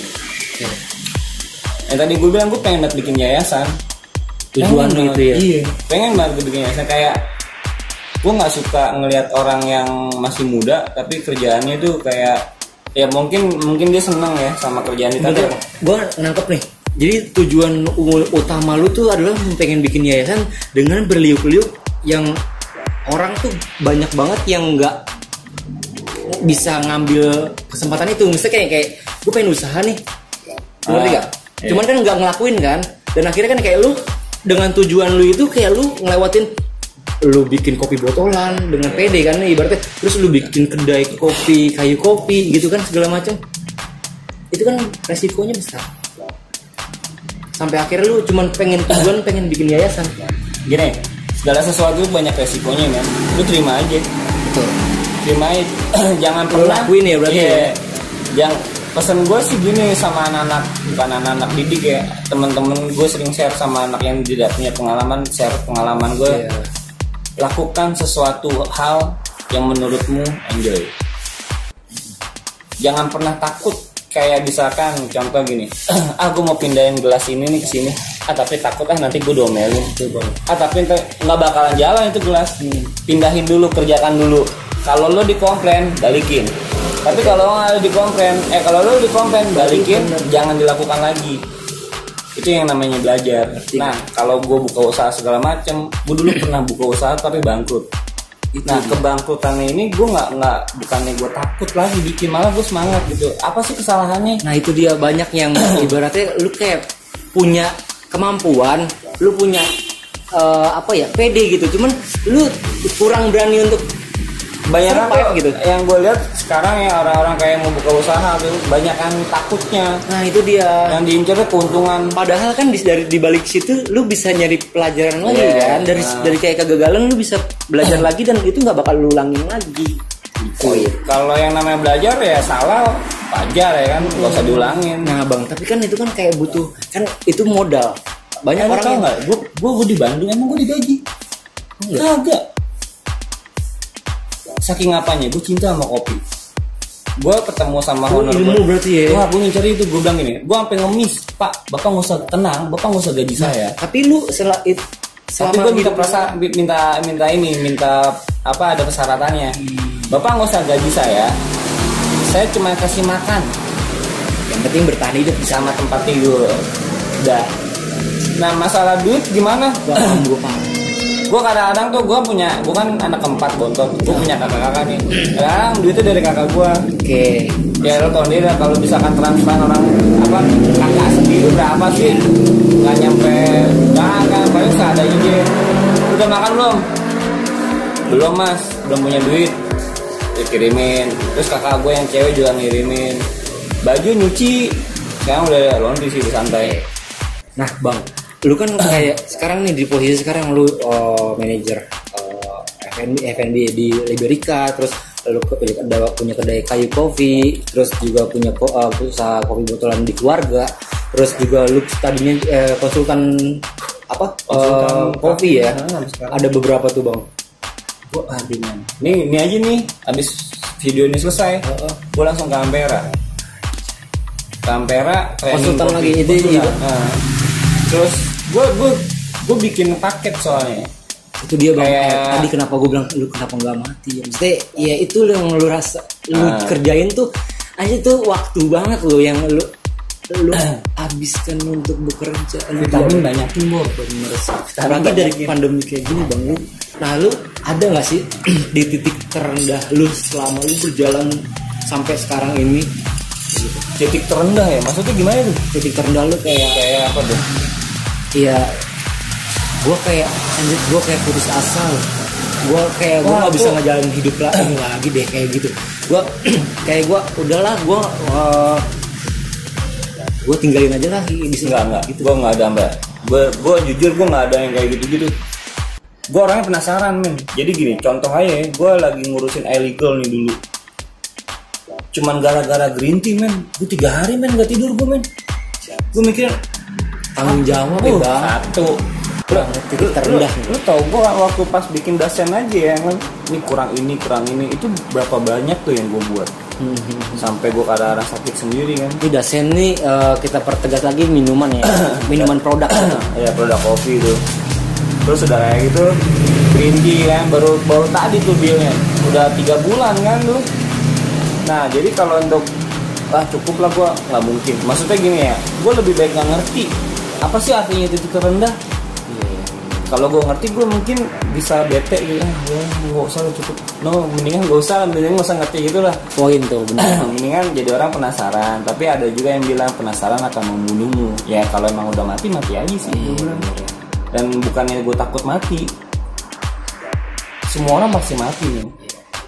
[SPEAKER 1] Yang tadi gue bilang gue pengen banget bikin yayasan.
[SPEAKER 2] Tujuan gitu ya.
[SPEAKER 1] Iya, pengen banget bikin yayasan. Kayak gue nggak suka ngelihat orang yang masih muda tapi kerjaannya itu kayak ya mungkin dia seneng ya sama kerjaan itu.
[SPEAKER 2] Gue nangkep nih. Jadi tujuan utama lu tuh adalah pengen bikin yayasan dengan berliuk-liuk yang orang tuh banyak banget yang nggak bisa ngambil kesempatan itu. Misalnya kayak gue pengen usaha nih, ngerti gak?
[SPEAKER 1] Iya.
[SPEAKER 2] Cuman kan nggak ngelakuin kan. Dan akhirnya kan kayak lu dengan tujuan lu itu kayak lu ngelewatin, lu bikin kopi botolan dengan pede kan ibaratnya, terus lu bikin kedai kopi, kayu kopi gitu kan segala macam. Itu kan resikonya besar. Sampai akhirnya lu cuman pengen bikin yayasan.
[SPEAKER 1] Gini, segala sesuatu banyak resikonya kan. Lu terima aja.
[SPEAKER 2] Betul.
[SPEAKER 1] Terima aja. Jangan pernah
[SPEAKER 2] lakuin ya berarti.
[SPEAKER 1] Iya. Yang pesan gue sih gini sama anak-anak, bukan anak-anak didik ya, teman-teman gue sering share sama anak yang tidak punya pengalaman, share pengalaman gue.
[SPEAKER 2] Yeah.
[SPEAKER 1] Lakukan sesuatu hal yang menurutmu enjoy. Jangan pernah takut. Kayak misalkan contoh gini, gue mau pindahin gelas ini nih ke sini, tapi takut nanti gue domelin. Tapi nggak bakalan jalan itu gelas. Pindahin dulu, kerjakan dulu. Kalau lo dikomplain, balikin. Tapi kalau nggak dikomplain, balikin, jangan dilakukan lagi. Itu yang namanya belajar. Nah, kalau gue buka usaha segala macem, gue dulu pernah buka usaha tapi bangkrut. Nah, kebangkrutannya ini gue bukannya gue takut lagi bikin, malah gue semangat gitu. Apa sih kesalahannya?
[SPEAKER 2] Nah itu dia, banyak yang ibaratnya lu kayak punya kemampuan, lu punya pede gitu, cuman lu kurang berani untuk
[SPEAKER 1] banyak
[SPEAKER 2] gitu.
[SPEAKER 1] Yang gue lihat sekarang ya orang-orang kayak mau buka usaha tuh banyak kan takutnya.
[SPEAKER 2] Nah itu dia.
[SPEAKER 1] Yang diincarnya keuntungan.
[SPEAKER 2] Padahal kan di balik situ lu bisa nyari pelajaran lagi kan. Dari kayak kegagalan lu bisa belajar lagi dan itu nggak bakal lu ulangin lagi.
[SPEAKER 1] Kalau yang namanya belajar ya salah wajar ya kan, nggak usah diulangin.
[SPEAKER 2] Nah bang, tapi kan itu kan kayak butuh, kan itu modal. Banyak orang
[SPEAKER 1] yang nggak. Gue di Bandung emang gue digaji. Kagak. Saking apanya, gue cinta sama kopi. Gue ketemu sama owner
[SPEAKER 2] ilmu berarti ya.
[SPEAKER 1] Wah, gue ngincer itu, gue bilang gini, gue sampai ngemis, Pak, Bapak nggak usah tenang, Bapak nggak usah gaji saya.
[SPEAKER 2] Tapi lu
[SPEAKER 1] tapi gue minta apa, ada persyaratannya. Bapak nggak usah gaji saya cuma kasih makan.
[SPEAKER 2] Yang penting bertahan hidup
[SPEAKER 1] sama tempat tidur. Udah. Nah, masalah duit gimana? Gue kadang-kadang tuh gue kan anak keempat bontot, gue punya kakak-kakak nih. Kadang duitnya dari kakak gue.
[SPEAKER 2] Oke.
[SPEAKER 1] Ya lo tau sendiri kalau misalkan transfer orang kakak sendiri berapa sih? Nggak nyampe, kan paling seadanya aja. Udah makan belum? Belum mas, belum punya duit. Ya, kirimin. Terus kakak gue yang cewek juga ngirimin. Baju nyuci, sekarang udah laundry sih, santai.
[SPEAKER 2] Nah bang, lu kan kayak sekarang nih di posisi sekarang lu manajer F&B di Liberica, terus lu punya kedai kayu kopi, terus juga punya usaha kopi botolan di keluarga, terus juga lu tadinya konsultan kopi ya. Ada beberapa tuh bang.
[SPEAKER 1] Ini aja nih, abis video ini selesai, gue langsung ke Ampera
[SPEAKER 2] konsultan lagi itu.
[SPEAKER 1] Terus gue gue bikin paket soalnya.
[SPEAKER 2] Itu dia bang,
[SPEAKER 1] Kayak-
[SPEAKER 2] tadi kenapa gue bilang lu kenapa nggak mati ya, maksudnya ya itu yang lu rasa lu kerjain tuh aja tuh waktu banget lo yang lu habiskan untuk bekerja.
[SPEAKER 1] Vitamin banyakin bro.
[SPEAKER 2] Bener sih. Apalagi dari pandemi kayak gini bang, lu ada nggak sih di titik terendah lu selama lu berjalan sampai sekarang ini? Gitu.
[SPEAKER 1] Titik terendah ya, maksudnya gimana tuh?
[SPEAKER 2] Titik terendah lu
[SPEAKER 1] Kayak apa tuh?
[SPEAKER 2] iya, gue kayak putus asa loh. Gue
[SPEAKER 1] Wah,
[SPEAKER 2] nggak bisa
[SPEAKER 1] tuh.
[SPEAKER 2] ngejalanin hidup lagi deh kayak gitu. Gue udahlah, gue tinggalin aja lah bisa.
[SPEAKER 1] Enggak
[SPEAKER 2] gitu.
[SPEAKER 1] gue nggak ada mbak. Gue jujur gue nggak ada yang kayak gitu. Gue orangnya penasaran men. Jadi gini, contoh aja ya, gue lagi ngurusin illegal nih dulu. Cuman gara-gara green tea men, gue 3 hari men gak tidur gue men. Gue mikir
[SPEAKER 2] Tanggung jawab ya bang.
[SPEAKER 1] satu.
[SPEAKER 2] Titik terendah.
[SPEAKER 1] Lu tau gue waktu pas bikin dasen aja ya kan, ini kurang ini itu berapa banyak tuh yang gue buat. Sampai gue kadang-kadang sakit sendiri kan.
[SPEAKER 2] Ini dasen nih kita pertegas lagi minuman ya, minuman produk.
[SPEAKER 1] Ya produk kopi itu. Terus udah kayak gitu green tea kan baru tadi tuh dealnya udah 3 bulan kan tuh. Nah jadi kalau untuk cukup lah gue nggak mungkin. Maksudnya gini ya, gue lebih baik nggak ngerti apa sih artinya titik terendah. Kalau gue ngerti gue mungkin bisa bete gitu. Nggak usah cukup. Mendingan nggak usah ngerti gitulah.
[SPEAKER 2] Poin tuh benar.
[SPEAKER 1] Mendingan jadi orang penasaran. Tapi ada juga yang bilang penasaran akan membunuhmu. Ya kalau emang udah mati aja sih. Gue bilang. Dan bukannya gue takut mati. Semua orang pasti mati nih.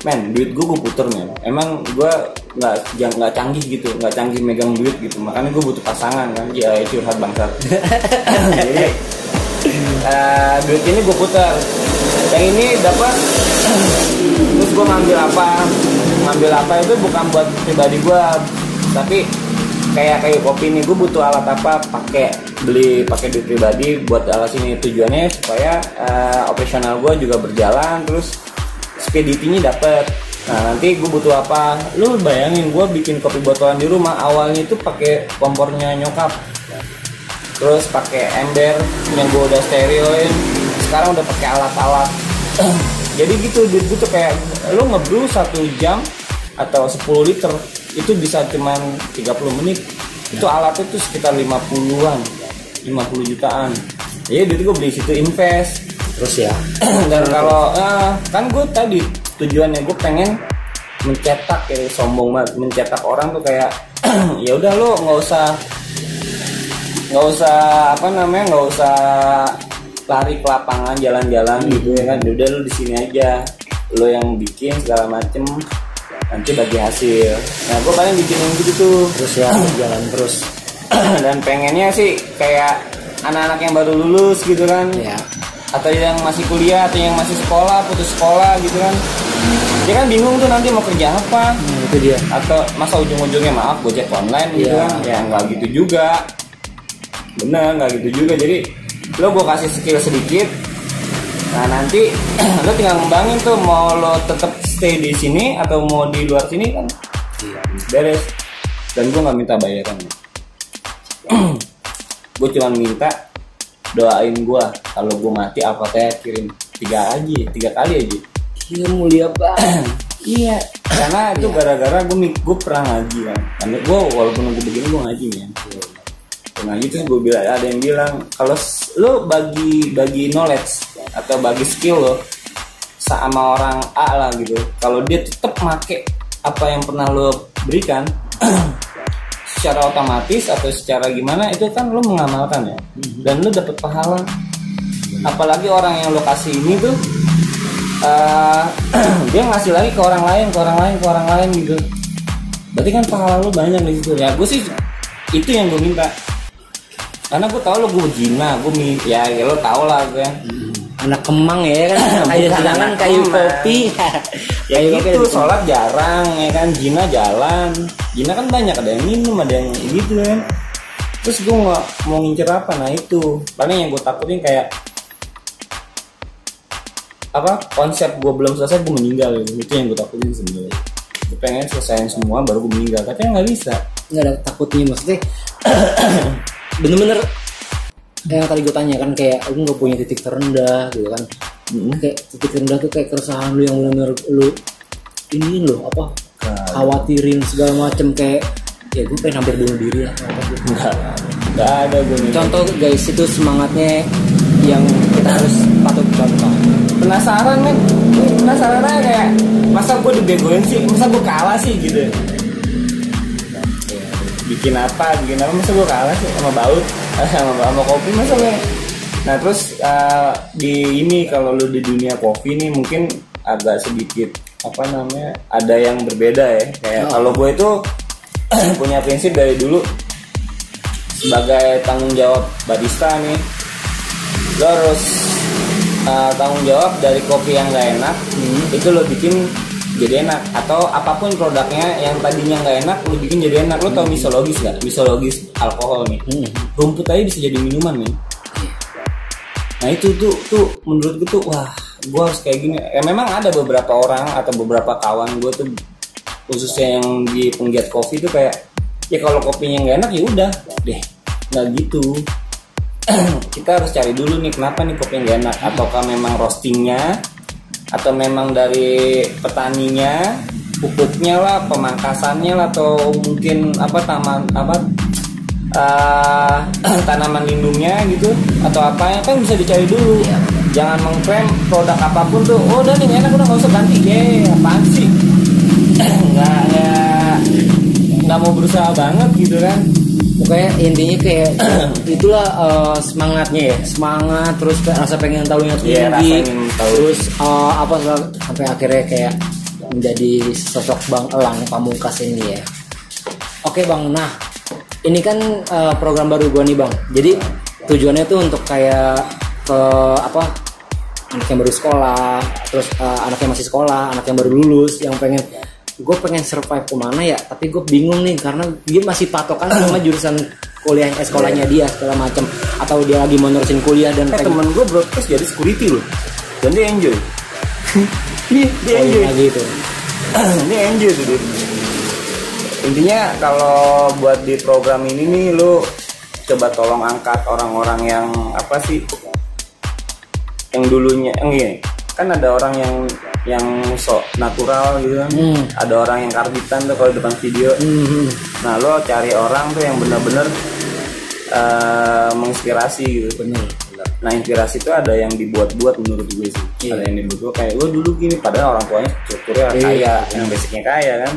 [SPEAKER 1] Men, duit gue puter men. Emang gue nggak canggih gitu, nggak canggih megang duit gitu. Makanya gue butuh pasangan kan. Ya curhat bangsat. Jadi duit ini gue putar. Yang ini dapat. Terus gue ngambil apa itu bukan buat pribadi gue, tapi kayak kopi nih gue butuh alat apa pakai duit pribadi buat alat ini, tujuannya supaya operasional gue juga berjalan, terus speditinya dapet. Nah nanti gue butuh apa, lu bayangin gue bikin kopi botolan di rumah awalnya itu pakai kompornya nyokap, terus pakai ember yang gue udah sterilin, sekarang udah pakai alat-alat. Jadi gitu duit gue tuh kayak lu ngebrew 1 jam atau 10 liter itu bisa cuman 30 menit. Itu alatnya tuh sekitar 50 jutaan. Jadi duit gue beli situ invest.
[SPEAKER 2] Terus ya.
[SPEAKER 1] Dan kalau kan gue tadi tujuannya gue pengen mencetak, kayak sombong banget, mencetak orang tuh kayak ya udah lo nggak usah lari ke lapangan jalan-jalan gitu ya kan, udah lo di sini aja, lo yang bikin segala macem, nanti bagi hasil. Nah gue paling bikinin gitu tuh.
[SPEAKER 2] Terus ya jalan terus.
[SPEAKER 1] Dan pengennya sih kayak anak-anak yang baru lulus gitu kan
[SPEAKER 2] Ya.
[SPEAKER 1] atau yang masih kuliah atau yang masih sekolah, putus sekolah gitu kan, dia kan bingung tuh nanti mau kerja apa.
[SPEAKER 2] Itu dia.
[SPEAKER 1] Atau masa ujung-ujungnya maaf gojek online gitu
[SPEAKER 2] Iya.
[SPEAKER 1] kan, ya nggak gitu juga, bener nggak gitu juga. Jadi lo gue kasih skill sedikit, nah nanti lo tinggal ngembangin tuh, mau lo tetap stay di sini atau mau di luar sini kan beres. Dan gue nggak minta bayaran. Gue cuma minta doain gue kalau gue mati Al-Fatihah kirim 3 kali aja.
[SPEAKER 2] Iya mulia banget.
[SPEAKER 1] Iya, karena itu gara-gara gue pernah ngaji kan. Karena gue walaupun gue begini gue ngaji kan. Ngaji terus gue bilang, ada yang bilang kalau lo bagi knowledge atau bagi skill lo sama orang A lah gitu, kalau dia tetap make apa yang pernah lo berikan secara otomatis atau secara gimana, itu kan lo mengamalkan ya, dan lo dapet pahala. Apalagi orang yang lo kasih ini tuh dia ngasih lagi ke orang lain gitu. Berarti kan pahala lo banyak di situ. Ya gue sih itu yang gue minta. Karena gue tau lo gue jina, ya lo tau lah gue.
[SPEAKER 2] Anak Kemang ya kan, kayu sedangkan kayu kopi.
[SPEAKER 1] Ya gitu, sholat jarang ya kan, jina jalan. Jina kan banyak, ada yang minum, ada yang gitu kan. Terus gue nggak mau ngincer apa, nah itu paling yang gue takutin kayak apa, konsep gue belum selesai gue meninggal gitu. Itu yang gue takutin sebenarnya. Gue pengen selesaiin semua baru gue meninggal, tapi nggak bisa.
[SPEAKER 2] Nggak ada takutnya, maksudnya bener-bener yang tadi gue tanya kan, kayak lu nggak punya titik terendah gitu kan. Kayak titik terendah tuh kayak keresahan lu yang benar-benar lu ini lo apa khawatirin segala macem, kayak ya gue pengen hampir bunuh diri lah apa gitu.
[SPEAKER 1] Nggak ada gue.
[SPEAKER 2] Contoh guys, itu semangatnya yang kita harus patut contoh.
[SPEAKER 1] Penasaran men, penasaran aja kayak masa gue dibegoin sih, masa gue kalah sih gitu. Bikin apa masa gue kalah sih sama baut sama kopi masa gue. Nah terus di ini kalau lu di dunia kopi nih mungkin agak sedikit apa namanya, ada yang berbeda ya. Kayak kalau gue itu punya prinsip dari dulu sebagai tanggung jawab barista nih, lo harus tanggung jawab dari kopi yang nggak enak itu lo bikin jadi enak, atau apapun produknya yang tadinya nggak enak lo bikin jadi enak. Lo tau misologis nggak? Misologis alkohol nih, rumput aja bisa jadi minuman nih. Nah itu tuh menurut gue tuh wah, gue harus kayak gini. Ya memang ada beberapa orang atau beberapa kawan gue tuh khususnya yang di penggiat kopi tuh kayak ya kalau kopinya nggak enak ya udah deh, nggak gitu. Kita harus cari dulu nih kenapa nih kopi nggak enak, ataukah memang roastingnya, atau memang dari petaninya, pupuknya lah, pemangkasannya lah, atau mungkin apa tanaman lindungnya gitu, atau apa yang kan bisa dicari dulu. Jangan mengklaim produk apapun tuh oh udah nih enak udah nggak usah ganti. Apaan sih? nggak mau berusaha banget gitu kan.
[SPEAKER 2] Pokoknya intinya kayak itulah semangatnya ya, semangat terus rasa pengen tahunya tinggi, terus apa sampai akhirnya kayak menjadi sosok Bang Elang Pamungkas ini ya. Oke Bang, nah ini kan program baru gua nih Bang, jadi tujuannya tuh untuk kayak ke apa, anak yang baru sekolah, terus anak yang masih sekolah, anak yang baru lulus, yang pengen gue pengen survive kemana ya, tapi gue bingung nih karena dia masih patokan sama jurusan kuliah sekolahnya dia segala macam, atau dia lagi mau nerusin kuliah dan
[SPEAKER 1] temen gue broadcast jadi security loh dan dia enjoy. dia enjoy
[SPEAKER 2] gitu.
[SPEAKER 1] Dia enjoy tuh dia. Intinya kalau buat di program ini nih lo coba tolong angkat orang-orang yang apa sih, yang dulunya gini, kan ada orang yang sok natural gitu kan, ada orang yang karbitan tuh kalau depan video. Nah lo cari orang tuh yang benar-benar menginspirasi gitu.
[SPEAKER 2] Bener.
[SPEAKER 1] Nah inspirasi itu ada yang dibuat-buat menurut gue sih. Ada yang dibuat kayak gue dulu gini, padahal orang tuanya strukturnya kaya, yang basicnya kaya kan.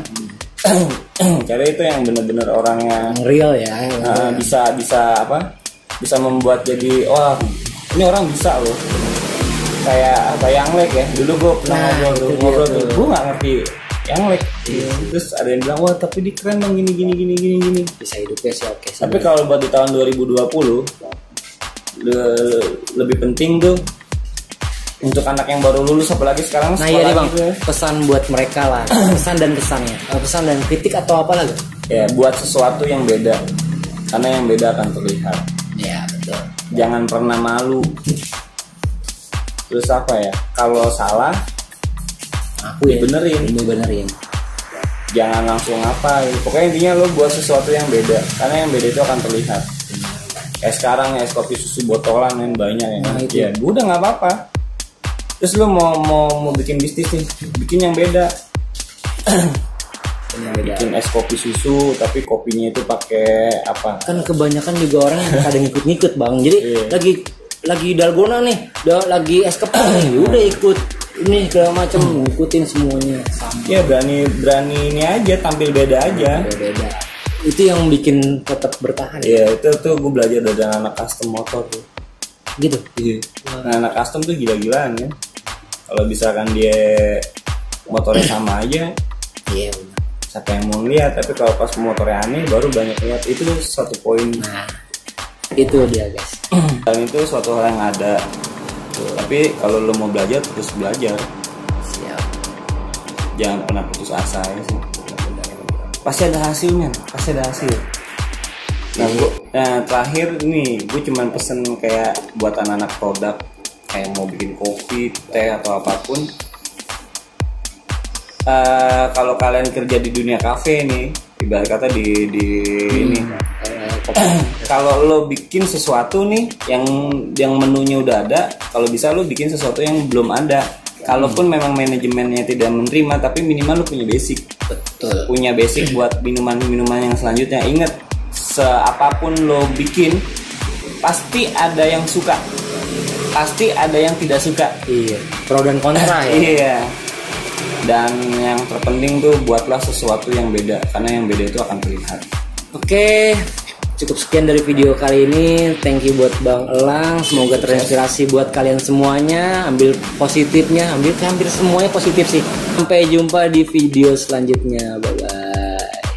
[SPEAKER 1] Cari itu yang benar-benar orang yang
[SPEAKER 2] real ya.
[SPEAKER 1] Bisa membuat jadi wah ini orang bisa loh. Kayak apa Yanglek ya, dulu gue pernah ngobrol tuh, gue nggak ngerti Yanglek, terus ada yang bilang wah tapi dia keren dong gini,
[SPEAKER 2] bisa hidupnya sih oke.
[SPEAKER 1] Tapi kalau buat di tahun 2020 lebih penting tuh untuk anak yang baru lulus, apalagi sekarang
[SPEAKER 2] nah iya nih Bang, gitu ya. Pesan buat mereka lah, pesan dan kesannya, pesan dan kritik atau apa lagi
[SPEAKER 1] ya, buat sesuatu yang beda, karena yang beda akan terlihat.
[SPEAKER 2] Ya betul.
[SPEAKER 1] Jangan pernah malu. Terus apa ya, kalau salah
[SPEAKER 2] aku
[SPEAKER 1] benerin. Jangan langsung apa, pokoknya intinya lo buat sesuatu yang beda, karena yang beda itu akan terlihat. Kayak sekarang ya es kopi susu botolan yang banyak ya.
[SPEAKER 2] Nah, itu.
[SPEAKER 1] Ya udah nggak apa-apa. Terus lo mau bikin bisnis nih, bikin yang beda. Bikin es kopi susu tapi kopinya itu pakai apa?
[SPEAKER 2] Kan kebanyakan juga orang yang kadang ikut-ikut Bang. Jadi lagi dalgona nih, lagi es kepal, udah ikut ini segala macam, ngikutin semuanya sama.
[SPEAKER 1] Ya berani ini aja, tampil beda aja.
[SPEAKER 2] Beda. Itu yang bikin tetap bertahan.
[SPEAKER 1] Iya, itu tuh gue belajar dari anak custom motor tuh.
[SPEAKER 2] Gitu.
[SPEAKER 1] Iya. Nah, anak custom tuh gila-gilaan ya. Kalau misalkan dia motornya sama aja,
[SPEAKER 2] iya.
[SPEAKER 1] Siapa yang mau lihat? Tapi kalau pas motornya aneh, baru banyak lihat. Itu tuh satu poin.
[SPEAKER 2] Nah, itu dia guys.
[SPEAKER 1] Dan itu suatu hal yang ada. Tapi kalau lo mau belajar, terus belajar.
[SPEAKER 2] Siap.
[SPEAKER 1] Jangan pernah putus asa ya sih. Pasti ada hasilnya, pasti ada hasil. Nah, terakhir nih, gue cuman pesen kayak buat anak-anak produk, kayak mau bikin kopi, teh atau apapun. Kalau kalian kerja di dunia kafe nih, ibarat kata di ini
[SPEAKER 2] kopi?
[SPEAKER 1] Kalau lo bikin sesuatu nih yang menunya udah ada, kalau bisa lo bikin sesuatu yang belum ada. Kalaupun memang manajemennya tidak menerima, tapi minimal lo punya basic.
[SPEAKER 2] Betul.
[SPEAKER 1] Punya basic buat minuman-minuman yang selanjutnya. Ingat, seapapun lo bikin, pasti ada yang suka, pasti ada yang tidak suka.
[SPEAKER 2] Iya. Pro dan kontra ya.
[SPEAKER 1] Iya. Dan yang terpenting tuh buatlah sesuatu yang beda, karena yang beda itu akan terlihat.
[SPEAKER 2] Oke, cukup sekian dari video kali ini. Thank you buat Bang Elang. Semoga terinspirasi buat kalian semuanya. Ambil positifnya, hampir semuanya positif sih. Sampai jumpa di video selanjutnya. Bye bye.